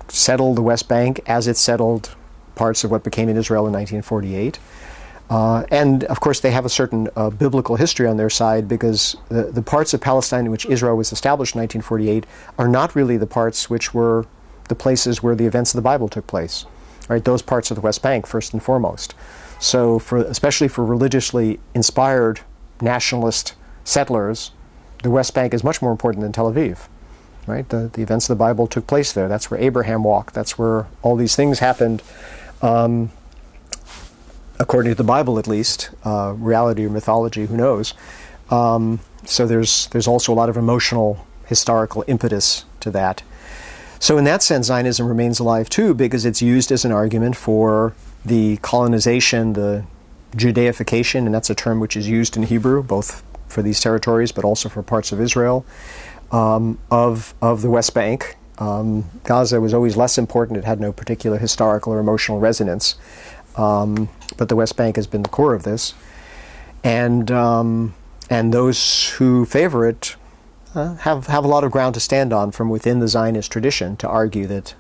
settle the West Bank as it settled parts of what became in Israel in 1948. And, of course, they have a certain biblical history on their side, because the parts of Palestine in which Israel was established in 1948 are not really the parts which were the places where the events of the Bible took place. Right? Those parts of the West Bank, first and foremost. So, especially for religiously inspired nationalist settlers, the West Bank is much more important than Tel Aviv. Right? The events of the Bible took place there. That's where Abraham walked. That's where all these things happened. According to the Bible, at least, reality or mythology, who knows? So there's also a lot of emotional, historical impetus to that. So in that sense, Zionism remains alive too, because it's used as an argument for the colonization, the Judaification, and that's a term which is used in Hebrew, both for these territories but also for parts of Israel, of the West Bank. Gaza was always less important. It had no particular historical or emotional resonance. But the West Bank has been the core of this. And those who favor it have a lot of ground to stand on from within the Zionist tradition to argue that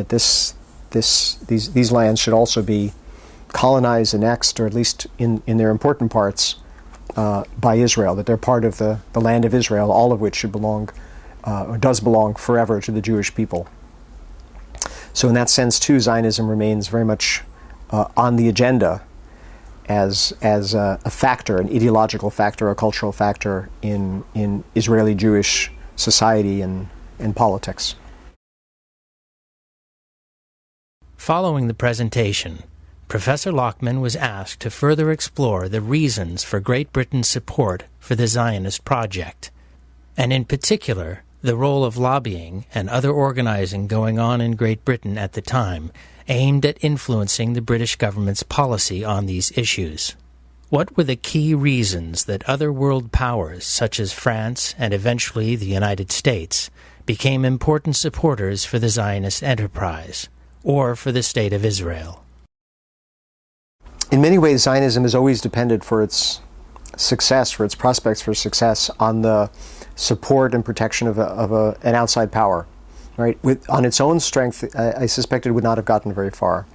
these lands should also be colonized, annexed, or at least in their important parts by Israel, that they're part of the land of Israel, all of which should belong, or does belong forever to the Jewish people. So in that sense, too, Zionism remains very much on the agenda as a factor, an ideological factor, a cultural factor in Israeli Jewish society and politics. Following the presentation, Professor Lockman was asked to further explore the reasons for Great Britain's support for the Zionist project, and in particular, the role of lobbying and other organizing going on in Great Britain at the time aimed at influencing the British government's policy on these issues. What were the key reasons that other world powers, such as France and eventually the United States, became important supporters for the Zionist enterprise, or for the State of Israel? In many ways, Zionism has always depended for its success, for its prospects for success, on the support and protection of an outside power. Right? On its own strength, I suspect it would not have gotten very far.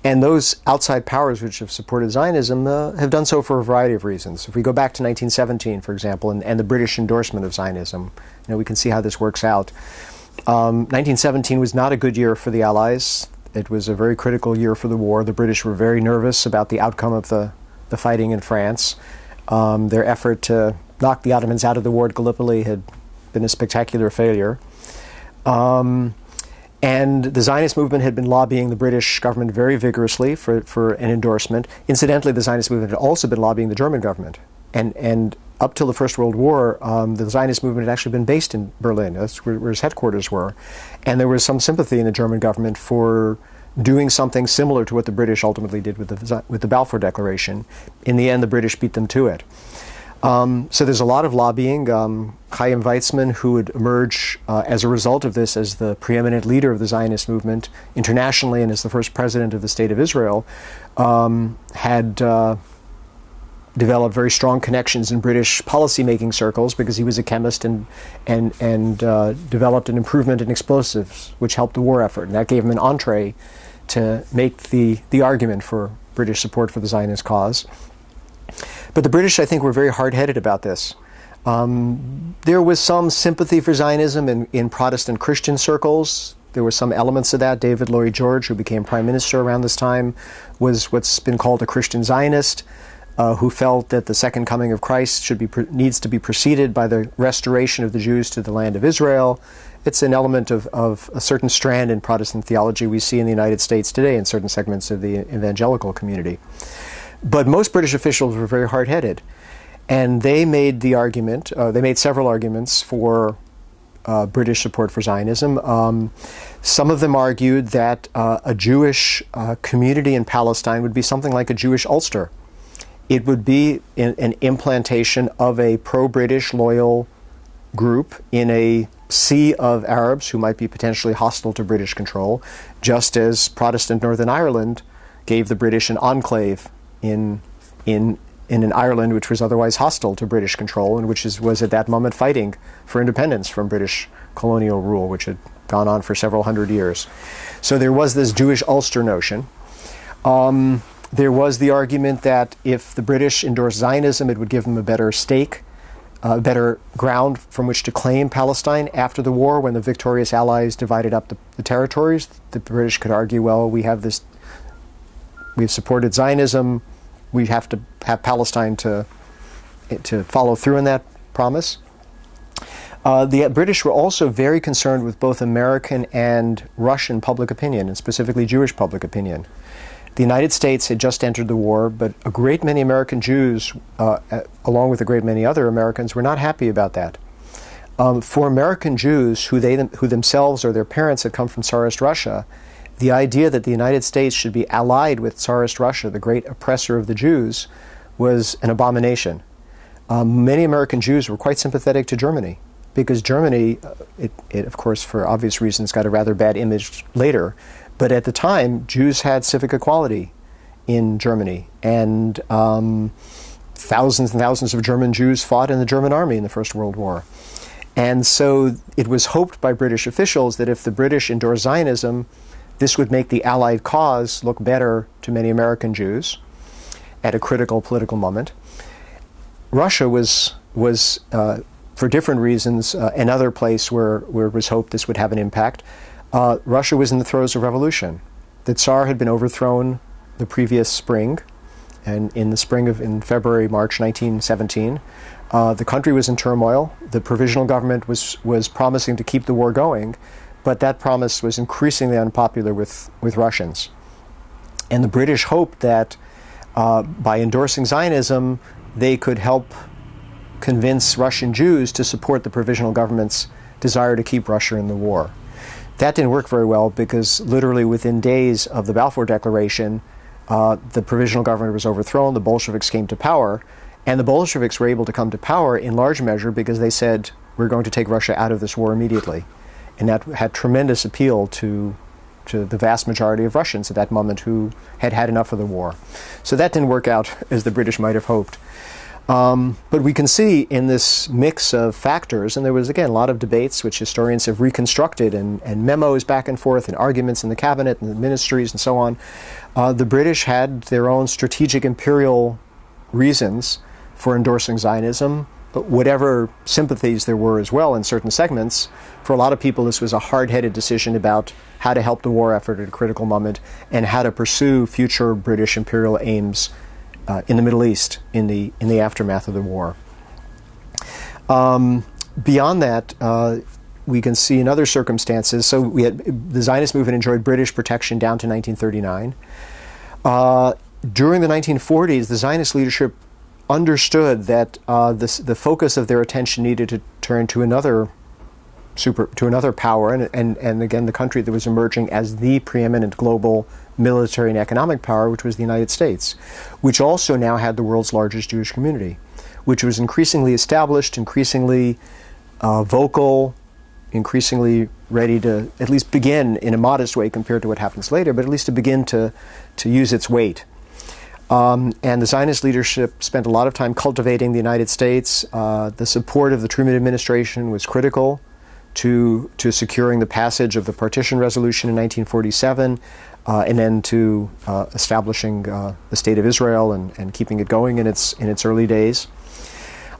And those outside powers which have supported Zionism have done so for a variety of reasons. If we go back to 1917, for example, and the British endorsement of Zionism, we can see how this works out. 1917 was not a good year for the Allies. It was a very critical year for the war. The British were very nervous about the outcome of the fighting in France. Their effort to knock the Ottomans out of the war at Gallipoli had been a spectacular failure. And the Zionist movement had been lobbying the British government very vigorously for an endorsement. Incidentally, the Zionist movement had also been lobbying the German government. And up till the First World War, the Zionist movement had actually been based in Berlin. That's where its headquarters were. And there was some sympathy in the German government for doing something similar to what the British ultimately did with the Balfour Declaration. In the end, the British beat them to it. So there's a lot of lobbying. Chaim Weizmann, who would emerge as a result of this as the preeminent leader of the Zionist movement internationally and as the first president of the State of Israel, had developed very strong connections in British policy-making circles because he was a chemist and developed an improvement in explosives, which helped the war effort. And that gave him an entree to make the argument for British support for the Zionist cause. But the British, I think, were very hard-headed about this. There was some sympathy for Zionism in Protestant Christian circles. There were some elements of that. David Lloyd George, who became prime minister around this time, was what's been called a Christian Zionist, who felt that the second coming of Christ needs to be preceded by the restoration of the Jews to the land of Israel. It's an element of a certain strand in Protestant theology we see in the United States today in certain segments of the evangelical community. But most British officials were very hard-headed, and they made the argument, they made several arguments for British support for Zionism. Some of them argued that a Jewish community in Palestine would be something like a Jewish Ulster. It would be an implantation of a pro-British loyal group in a sea of Arabs who might be potentially hostile to British control, just as Protestant Northern Ireland gave the British an enclave in an Ireland which was otherwise hostile to British control and which was at that moment fighting for independence from British colonial rule, which had gone on for several hundred years. So there was this Jewish Ulster notion. There was the argument that if the British endorsed Zionism, it would give them a better stake, a better ground from which to claim Palestine after the war, when the victorious Allies divided up the territories. The British could argue, well, we've supported Zionism, we have to have Palestine to follow through on that promise. The British were also very concerned with both American and Russian public opinion, and specifically Jewish public opinion. The United States had just entered the war, but a great many American Jews, along with a great many other Americans, were not happy about that. For American Jews who themselves or their parents had come from Tsarist Russia, the idea that the United States should be allied with Tsarist Russia, the great oppressor of the Jews, was an abomination. Many American Jews were quite sympathetic to Germany, because Germany, it of course, for obvious reasons, got a rather bad image later. But at the time, Jews had civic equality in Germany, and thousands and thousands of German Jews fought in the German army in the First World War. And so it was hoped by British officials that if the British endorsed Zionism, this would make the Allied cause look better to many American Jews at a critical political moment. Russia was for different reasons, another place where it was hoped this would have an impact. Russia was in the throes of revolution. The Tsar had been overthrown the previous spring, and in February, March 1917. The country was in turmoil. The provisional government was promising to keep the war going, but that promise was increasingly unpopular with Russians. And the British hoped that by endorsing Zionism, they could help convince Russian Jews to support the provisional government's desire to keep Russia in the war. That didn't work very well, because literally within days of the Balfour Declaration, the provisional government was overthrown, the Bolsheviks came to power, and the Bolsheviks were able to come to power in large measure because they said, we're going to take Russia out of this war immediately. And that had tremendous appeal to the vast majority of Russians at that moment who had had enough of the war. So that didn't work out as the British might have hoped. But we can see in this mix of factors, and there was, again, a lot of debates which historians have reconstructed, and memos back and forth, and arguments in the cabinet and the ministries and so on. The British had their own strategic imperial reasons for endorsing Zionism, whatever sympathies there were as well in certain segments. For a lot of people, this was a hard-headed decision about how to help the war effort at a critical moment and how to pursue future British imperial aims in the Middle East in the aftermath of the war. Beyond that, we can see in other circumstances. So the Zionist movement enjoyed British protection down to 1939. During the 1940s, the Zionist leadership understood that the focus of their attention needed to turn to another power, and again, the country that was emerging as the preeminent global military and economic power, which was the United States, which also now had the world's largest Jewish community, which was increasingly established, increasingly vocal, increasingly ready to at least begin in a modest way compared to what happens later, but at least to begin to use its weight. And the Zionist leadership spent a lot of time cultivating the United States. The support of the Truman administration was critical to securing the passage of the Partition Resolution in 1947, and then to establishing the State of Israel and keeping it going in its early days.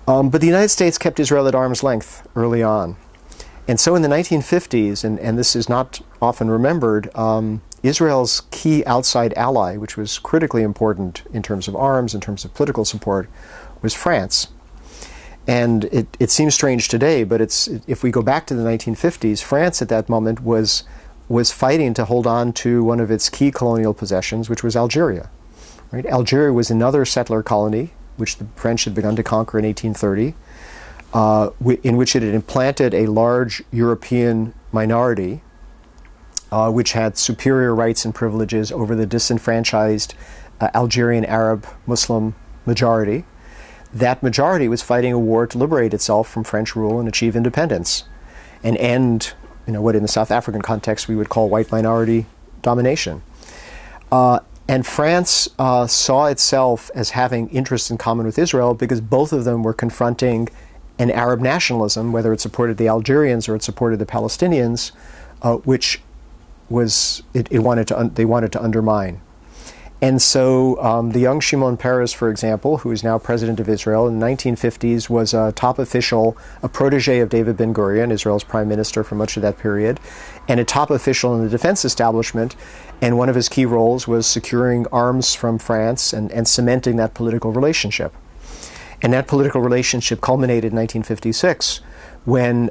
But the United States kept Israel at arm's length early on. And so in the 1950s, and this is not often remembered, Israel's key outside ally, which was critically important in terms of arms, in terms of political support, was France. And it seems strange today, but if we go back to the 1950s, France at that moment was fighting to hold on to one of its key colonial possessions, which was Algeria. Right? Algeria was another settler colony, which the French had begun to conquer in 1830, in which it had implanted a large European minority, which had superior rights and privileges over the disenfranchised Algerian Arab Muslim majority. That majority was fighting a war to liberate itself from French rule and achieve independence and end, what in the South African context we would call white minority domination. And France saw itself as having interests in common with Israel because both of them were confronting an Arab nationalism, whether it supported the Algerians or it supported the Palestinians, which they wanted to undermine. And so the young Shimon Peres, for example, who is now president of Israel in the 1950s, was a top official, a protege of David Ben-Gurion, Israel's prime minister for much of that period, and a top official in the defense establishment. And one of his key roles was securing arms from France and cementing that political relationship. And that political relationship culminated in 1956 when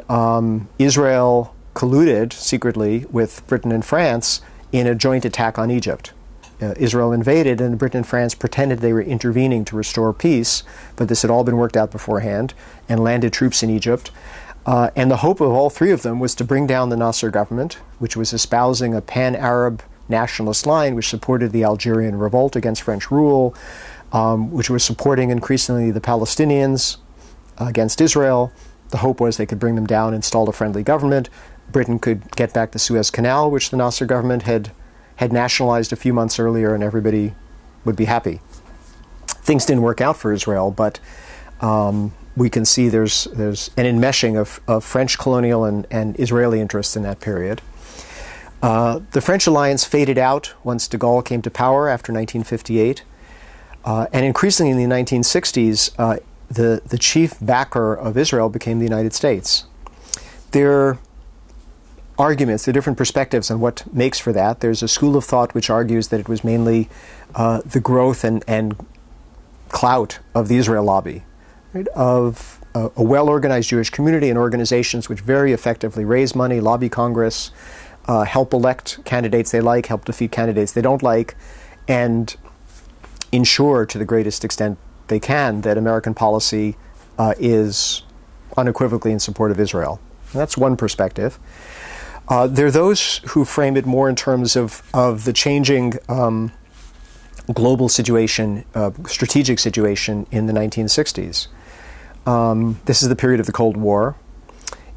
Israel colluded secretly with Britain and France in a joint attack on Egypt. Israel invaded, and Britain and France pretended they were intervening to restore peace, but this had all been worked out beforehand, and landed troops in Egypt. And the hope of all three of them was to bring down the Nasser government, which was espousing a pan-Arab nationalist line, which supported the Algerian revolt against French rule, which was supporting increasingly the Palestinians against Israel. The hope was they could bring them down, install a friendly government. Britain could get back the Suez Canal, which the Nasser government had nationalized a few months earlier, and everybody would be happy. Things didn't work out for Israel, but we can see there's an enmeshing of French colonial and Israeli interests in that period. The French alliance faded out once de Gaulle came to power after 1958. And increasingly in the 1960s, the chief backer of Israel became the United States. There are arguments, there are different perspectives on what makes for that. There's a school of thought which argues that it was mainly the growth and clout of the Israel lobby, right, of a well-organized Jewish community and organizations which very effectively raise money, lobby Congress, help elect candidates they like, help defeat candidates they don't like, and ensure to the greatest extent they can that American policy is unequivocally in support of Israel. And that's one perspective. There are those who frame it more in terms of the changing global situation, strategic situation in the 1960s. This is the period of the Cold War.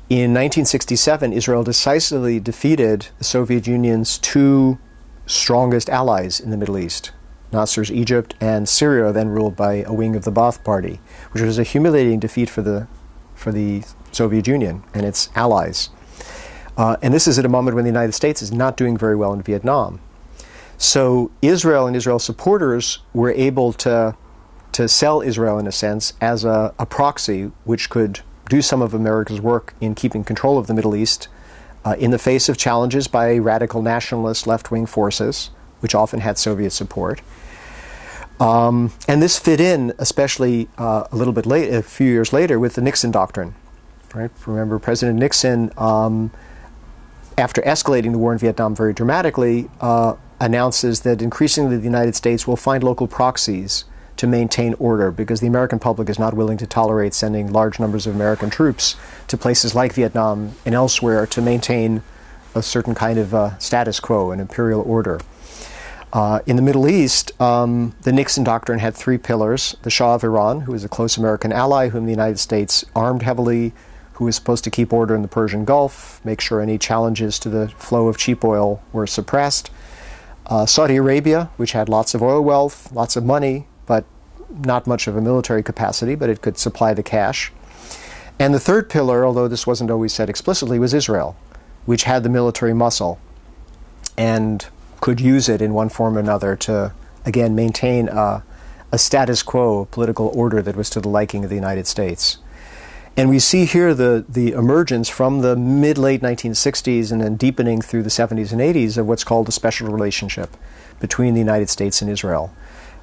In 1967, Israel decisively defeated the Soviet Union's two strongest allies in the Middle East, Nasser's Egypt and Syria, then ruled by a wing of the Ba'ath Party, which was a humiliating defeat for the Soviet Union and its allies. And this is at a moment when the United States is not doing very well in Vietnam. So Israel and Israel's supporters were able to sell Israel, in a sense, as a proxy which could do some of America's work in keeping control of the Middle East in the face of challenges by radical nationalist left-wing forces, which often had Soviet support. And this fit in, especially a little bit late, a few years later, with the Nixon Doctrine. Right? Remember, President Nixon, after escalating the war in Vietnam very dramatically, announces that increasingly the United States will find local proxies to maintain order, because the American public is not willing to tolerate sending large numbers of American troops to places like Vietnam and elsewhere to maintain a certain kind of status quo, an imperial order. In the Middle East, the Nixon Doctrine had three pillars. The Shah of Iran, who was a close American ally whom the United States armed heavily, who was supposed to keep order in the Persian Gulf, make sure any challenges to the flow of cheap oil were suppressed. Saudi Arabia, which had lots of oil wealth, lots of money, but not much of a military capacity, but it could supply the cash. And the third pillar, although this wasn't always said explicitly, was Israel, which had the military muscle and could use it in one form or another to, again, maintain a status quo political order that was to the liking of the United States. And we see here the emergence from the mid-late 1960s and then deepening through the 70s and 80s of what's called a special relationship between the United States and Israel.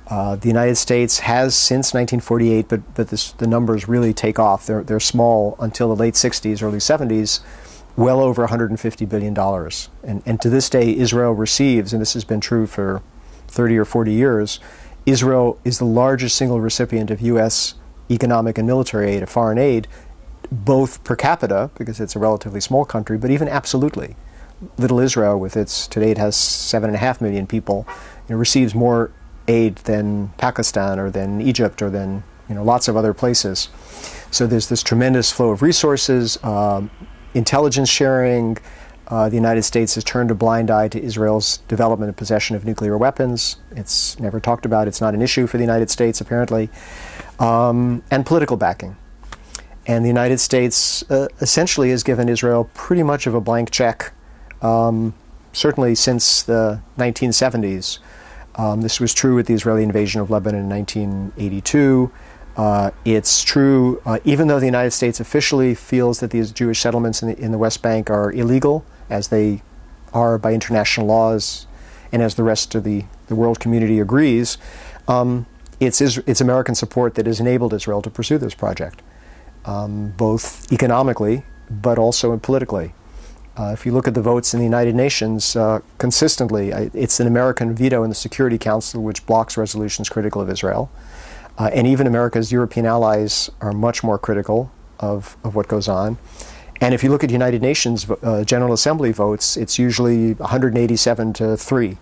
The United States has since 1948, but the numbers really take off. They're small until the late 60s, early 70s, well over $150 billion. And to this day, Israel receives, and this has been true for 30 or 40 years, Israel is the largest single recipient of U.S. economic and military aid, of foreign aid, both per capita, because it's a relatively small country, but even absolutely. Little Israel, with its, today it has 7.5 million people, receives more aid than Pakistan or than Egypt or than lots of other places. So there's this tremendous flow of resources, intelligence sharing. The United States has turned a blind eye to Israel's development and possession of nuclear weapons. It's never talked about. It's not an issue for the United States, apparently. And political backing. And the United States essentially has given Israel pretty much of a blank check, certainly since the 1970s. This was true with the Israeli invasion of Lebanon in 1982. It's true, even though the United States officially feels that these Jewish settlements in the West Bank are illegal, as they are by international laws, and as the rest of the world community agrees, it's American support that has enabled Israel to pursue this project, both economically, but also politically. If you look at the votes in the United Nations, consistently, it's an American veto in the Security Council which blocks resolutions critical of Israel. And even America's European allies are much more critical of what goes on. And if you look at United Nations General Assembly votes, it's usually 187 to 3.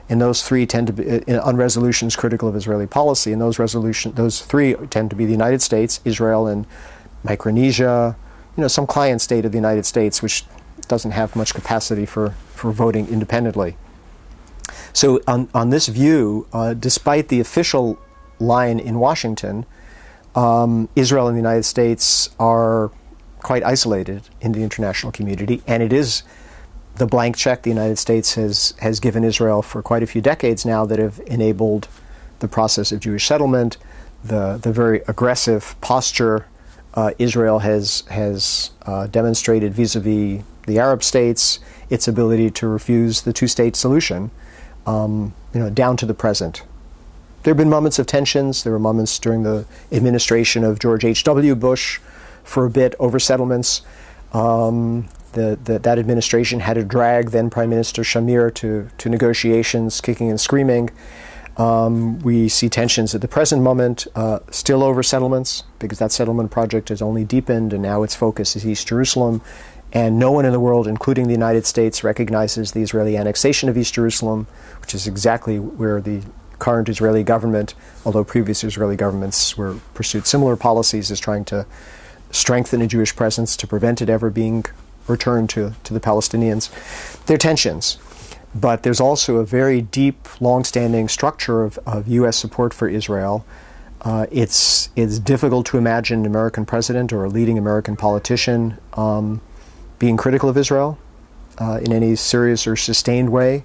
And those three tend to be on resolutions critical of Israeli policy. And those three tend to be the United States, Israel, and Micronesia, some client state of the United States, which doesn't have much capacity for voting independently. So on this view, despite the official line in Washington, Israel and the United States are quite isolated in the international community, and it is the blank check the United States has given Israel for quite a few decades now that have enabled the process of Jewish settlement, the very aggressive posture Israel has demonstrated vis-a-vis the Arab states, its ability to refuse the two-state solution, down to the present. There have been moments of tensions. There were moments during the administration of George H.W. Bush for a bit over settlements. That administration had to drag then Prime Minister Shamir to negotiations, kicking and screaming. We see tensions at the present moment still over settlements, because that settlement project has only deepened, and now its focus is East Jerusalem. And no one in the world, including the United States, recognizes the Israeli annexation of East Jerusalem, which is exactly where the current Israeli government, although previous Israeli governments pursued similar policies, is trying to strengthen a Jewish presence to prevent it ever being returned to the Palestinians. There are tensions, but there's also a very deep, long-standing structure of U.S. support for Israel. It's difficult to imagine an American president or a leading American politician being critical of Israel in any serious or sustained way.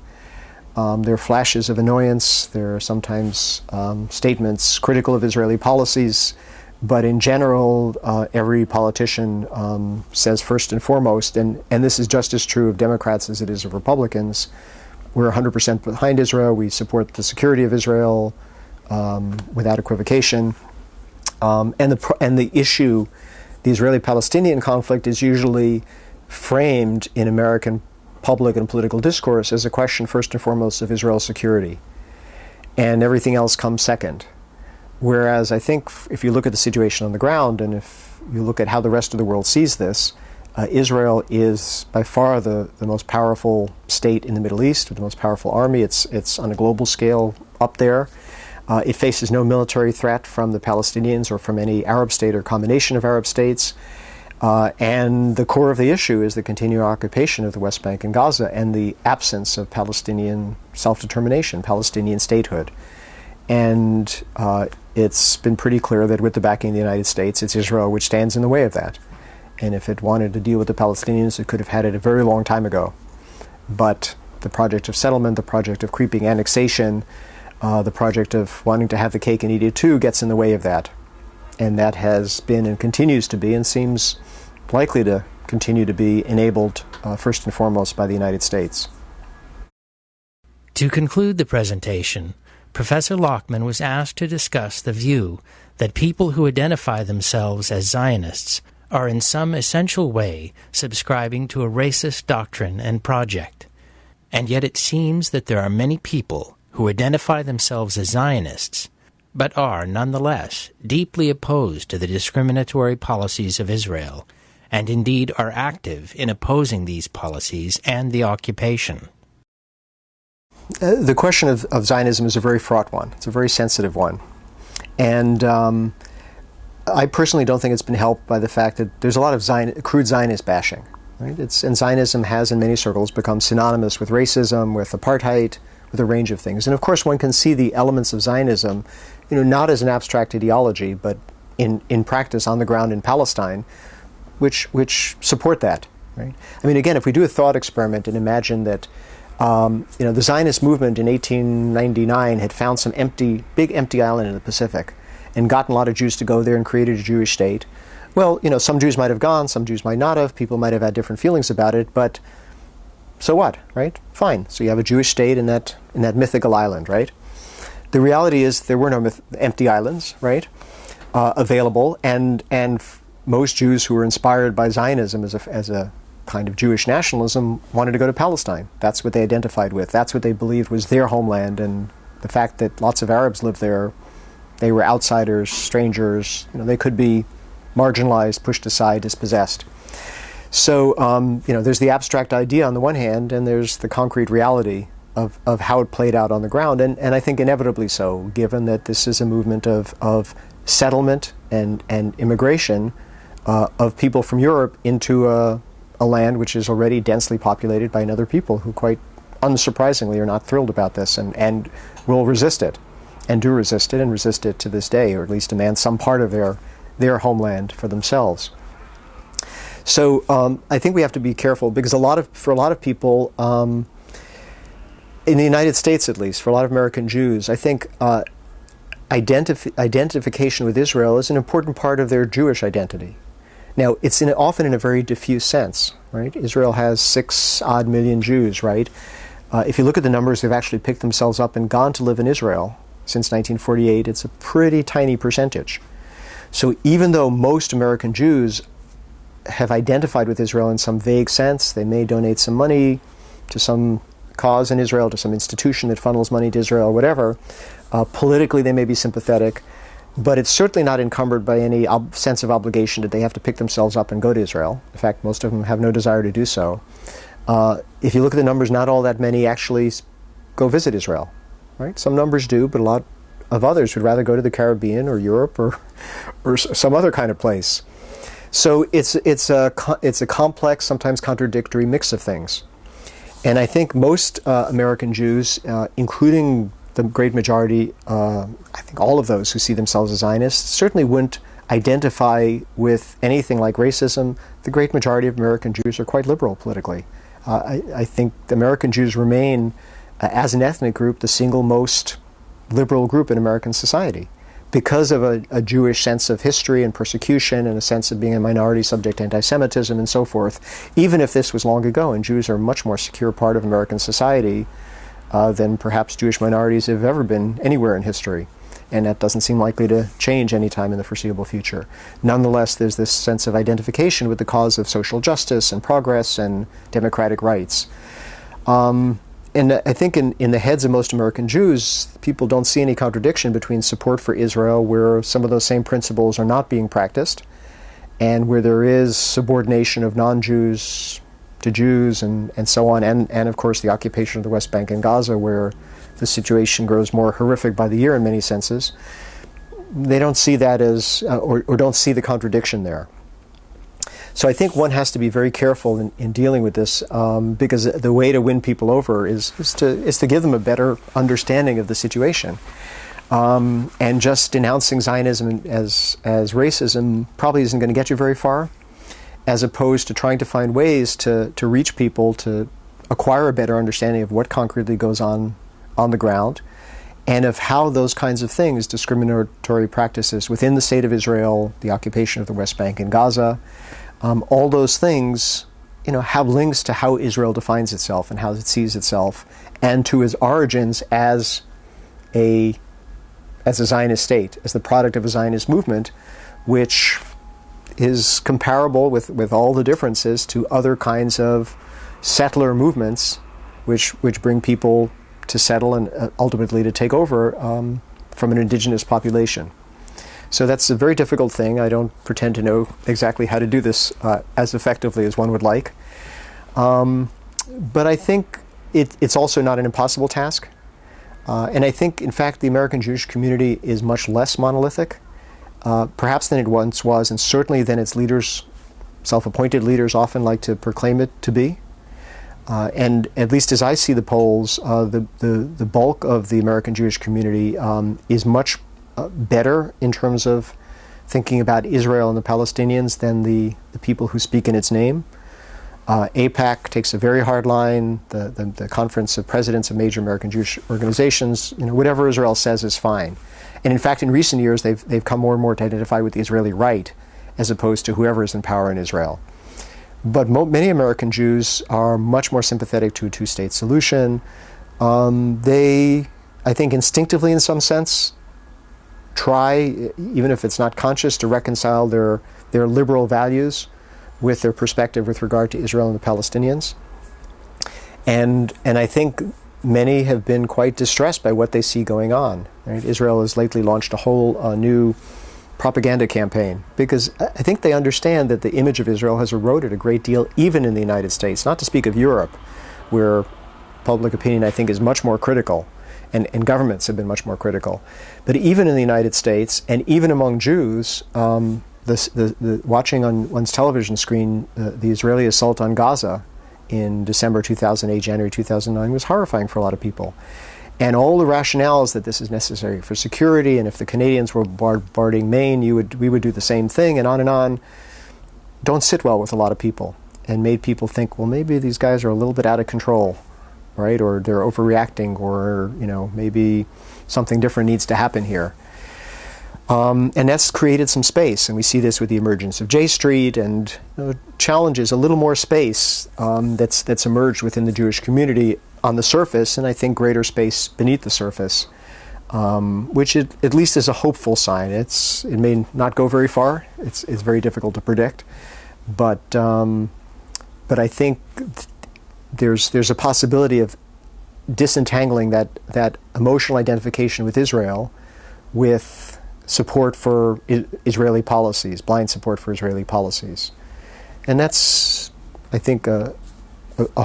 There are flashes of annoyance. There are sometimes statements critical of Israeli policies. But in general, every politician says first and foremost, and this is just as true of Democrats as it is of Republicans, we're 100% behind Israel. We support the security of Israel without equivocation. And the issue, the Israeli-Palestinian conflict, is usually framed in American public and political discourse as a question first and foremost of Israel's security. And everything else comes second. Whereas I think if you look at the situation on the ground, and if you look at how the rest of the world sees this, Israel is by far the most powerful state in the Middle East, with the most powerful army. It's on a global scale up there. It faces no military threat from the Palestinians or from any Arab state or combination of Arab states. And the core of the issue is the continued occupation of the West Bank and Gaza and the absence of Palestinian self-determination, Palestinian statehood. And it's been pretty clear that with the backing of the United States, it's Israel which stands in the way of that. And if it wanted to deal with the Palestinians, it could have had it a very long time ago. But the project of settlement, the project of creeping annexation, the project of wanting to have the cake and eat it too gets in the way of that. And that has been and continues to be and seems likely to continue to be enabled first and foremost by the United States. To conclude the presentation, Professor Lockman was asked to discuss the view that people who identify themselves as Zionists are in some essential way subscribing to a racist doctrine and project. And yet it seems that there are many people who identify themselves as Zionists, but are nonetheless deeply opposed to the discriminatory policies of Israel, and indeed are active in opposing these policies and the occupation. The question of Zionism is a very fraught one. It's a very sensitive one. And I personally don't think it's been helped by the fact that there's a lot of crude Zionist bashing. Right? And Zionism has, in many circles, become synonymous with racism, with apartheid, with a range of things. And of course, one can see the elements of Zionism, not as an abstract ideology, but in practice on the ground in Palestine, which support that. Right? I mean, again, if we do a thought experiment and imagine that the Zionist movement in 1899 had found some big empty island in the Pacific and gotten a lot of Jews to go there and created a Jewish state. Well, some Jews might have gone, some Jews might not have, people might have had different feelings about it, but so what, right? Fine. So you have a Jewish state in that mythical island, right? The reality is there were no empty islands, right, available, and most Jews who were inspired by Zionism as a kind of Jewish nationalism wanted to go to Palestine. That's what they identified with. That's what they believed was their homeland, and the fact that lots of Arabs lived there, they were outsiders, strangers, they could be marginalized, pushed aside, dispossessed. So, there's the abstract idea on the one hand, and there's the concrete reality of how it played out on the ground, and I think inevitably so, given that this is a movement of settlement and immigration of people from Europe into a land which is already densely populated by another people who quite unsurprisingly are not thrilled about this and will resist it, and do resist it, and resist it to this day, or at least demand some part of their homeland for themselves. So I think we have to be careful, because for a lot of people, in the United States at least, for a lot of American Jews, I think identification with Israel is an important part of their Jewish identity. Now, it's often in a very diffuse sense, right? Israel has 6-odd million Jews, right? If you look at the numbers who've actually picked themselves up and gone to live in Israel since 1948, it's a pretty tiny percentage. So even though most American Jews have identified with Israel in some vague sense, they may donate some money to some cause in Israel, to some institution that funnels money to Israel, or whatever, politically they may be sympathetic, but it's certainly not encumbered by any sense of obligation that they have to pick themselves up and go to Israel. In fact, most of them have no desire to do so. If you look at the numbers, not all that many actually go visit Israel, right? Some numbers do, but a lot of others would rather go to the Caribbean or Europe or some other kind of place. So it's a complex, sometimes contradictory mix of things. And I think most American Jews, including the great majority, I think all of those who see themselves as Zionists, certainly wouldn't identify with anything like racism. The great majority of American Jews are quite liberal politically. I think the American Jews remain, as an ethnic group, the single most liberal group in American society, because of a Jewish sense of history and persecution, and a sense of being a minority subject to anti-Semitism and so forth, even if this was long ago, and Jews are a much more secure part of American society than perhaps Jewish minorities have ever been anywhere in history. And that doesn't seem likely to change anytime in the foreseeable future. Nonetheless, there's this sense of identification with the cause of social justice and progress and democratic rights. And I think in the heads of most American Jews, people don't see any contradiction between support for Israel, where some of those same principles are not being practiced, and where there is subordination of non-Jews to Jews and so on, and of course the occupation of the West Bank and Gaza, where the situation grows more horrific by the year in many senses. They don't see that as, or don't see the contradiction there. So I think one has to be very careful in dealing with this, because the way to win people over is to give them a better understanding of the situation. And just denouncing Zionism as racism probably isn't going to get you very far, as opposed to trying to find ways to reach people, to acquire a better understanding of what concretely goes on the ground, and of how those kinds of things, discriminatory practices within the state of Israel, the occupation of the West Bank and Gaza, all those things, have links to how Israel defines itself and how it sees itself, and to its origins as a Zionist state, as the product of a Zionist movement, which is comparable with all the differences to other kinds of settler movements, which bring people to settle and ultimately to take over from an indigenous population. So that's a very difficult thing. I don't pretend to know exactly how to do this as effectively as one would like. But I think it's also not an impossible task. And I think, in fact, the American Jewish community is much less monolithic, perhaps than it once was, and certainly than its leaders, self-appointed leaders, often like to proclaim it to be. And at least as I see the polls, the bulk of the American Jewish community is much better in terms of thinking about Israel and the Palestinians than the people who speak in its name. AIPAC takes a very hard line. The Conference of Presidents of Major American Jewish Organizations, whatever Israel says is fine. And in fact, in recent years, they've come more and more to identify with the Israeli right, as opposed to whoever is in power in Israel. But many American Jews are much more sympathetic to a two-state solution. They, I think, instinctively, in some sense, try, even if it's not conscious, to reconcile their liberal values with their perspective with regard to Israel and the Palestinians. And I think many have been quite distressed by what they see going on. Right? Israel has lately launched a whole new propaganda campaign, because I think they understand that the image of Israel has eroded a great deal, even in the United States, not to speak of Europe, where public opinion, I think, is much more critical, and governments have been much more critical. But even in the United States, and even among Jews, watching on one's television screen the Israeli assault on Gaza in December 2008, January 2009, was horrifying for a lot of people. And all the rationales that this is necessary for security, and if the Canadians were bombarding Maine, we would do the same thing, and on, don't sit well with a lot of people, and made people think, well, maybe these guys are a little bit out of control, right? Or they're overreacting, or maybe something different needs to happen here. And that's created some space, and we see this with the emergence of J Street, and challenges a little more space that's emerged within the Jewish community on the surface, and I think greater space beneath the surface, which at least is a hopeful sign. It may not go very far. It's very difficult to predict, but I think there's a possibility of disentangling that emotional identification with Israel with support for Israeli policies, blind support for Israeli policies, and that's, I think, a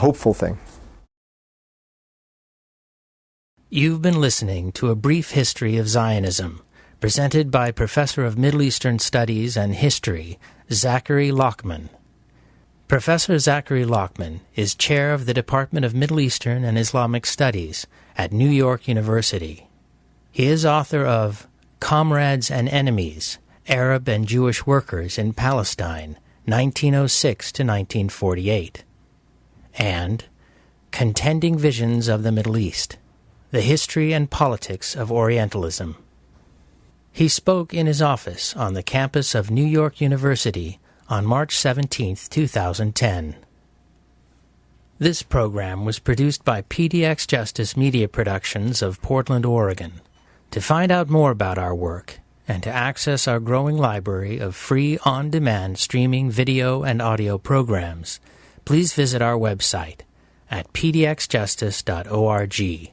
hopeful thing. You've been listening to A Brief History of Zionism, presented by Professor of Middle Eastern Studies and History, Zachary Lockman. Professor Zachary Lockman is chair of the Department of Middle Eastern and Islamic Studies at New York University. He is author of Comrades and Enemies, Arab and Jewish Workers in Palestine, 1906 to 1948, and Contending Visions of the Middle East, The History and Politics of Orientalism. He spoke in his office on the campus of New York University on March 17, 2010. This program was produced by PDX Justice Media Productions of Portland, Oregon. To find out more about our work and to access our growing library of free on-demand streaming video and audio programs, please visit our website at pdxjustice.org.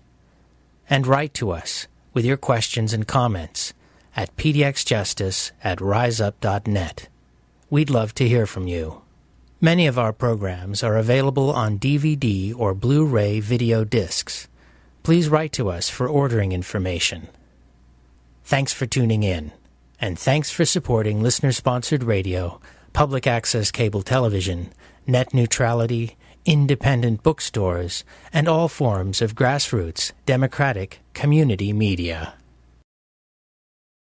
And write to us with your questions and comments at pdxjustice@riseup.net. We'd love to hear from you. Many of our programs are available on DVD or Blu-ray video discs. Please write to us for ordering information. Thanks for tuning in, and thanks for supporting listener-sponsored radio, public access cable television, net neutrality, independent bookstores, and all forms of grassroots, democratic, community media.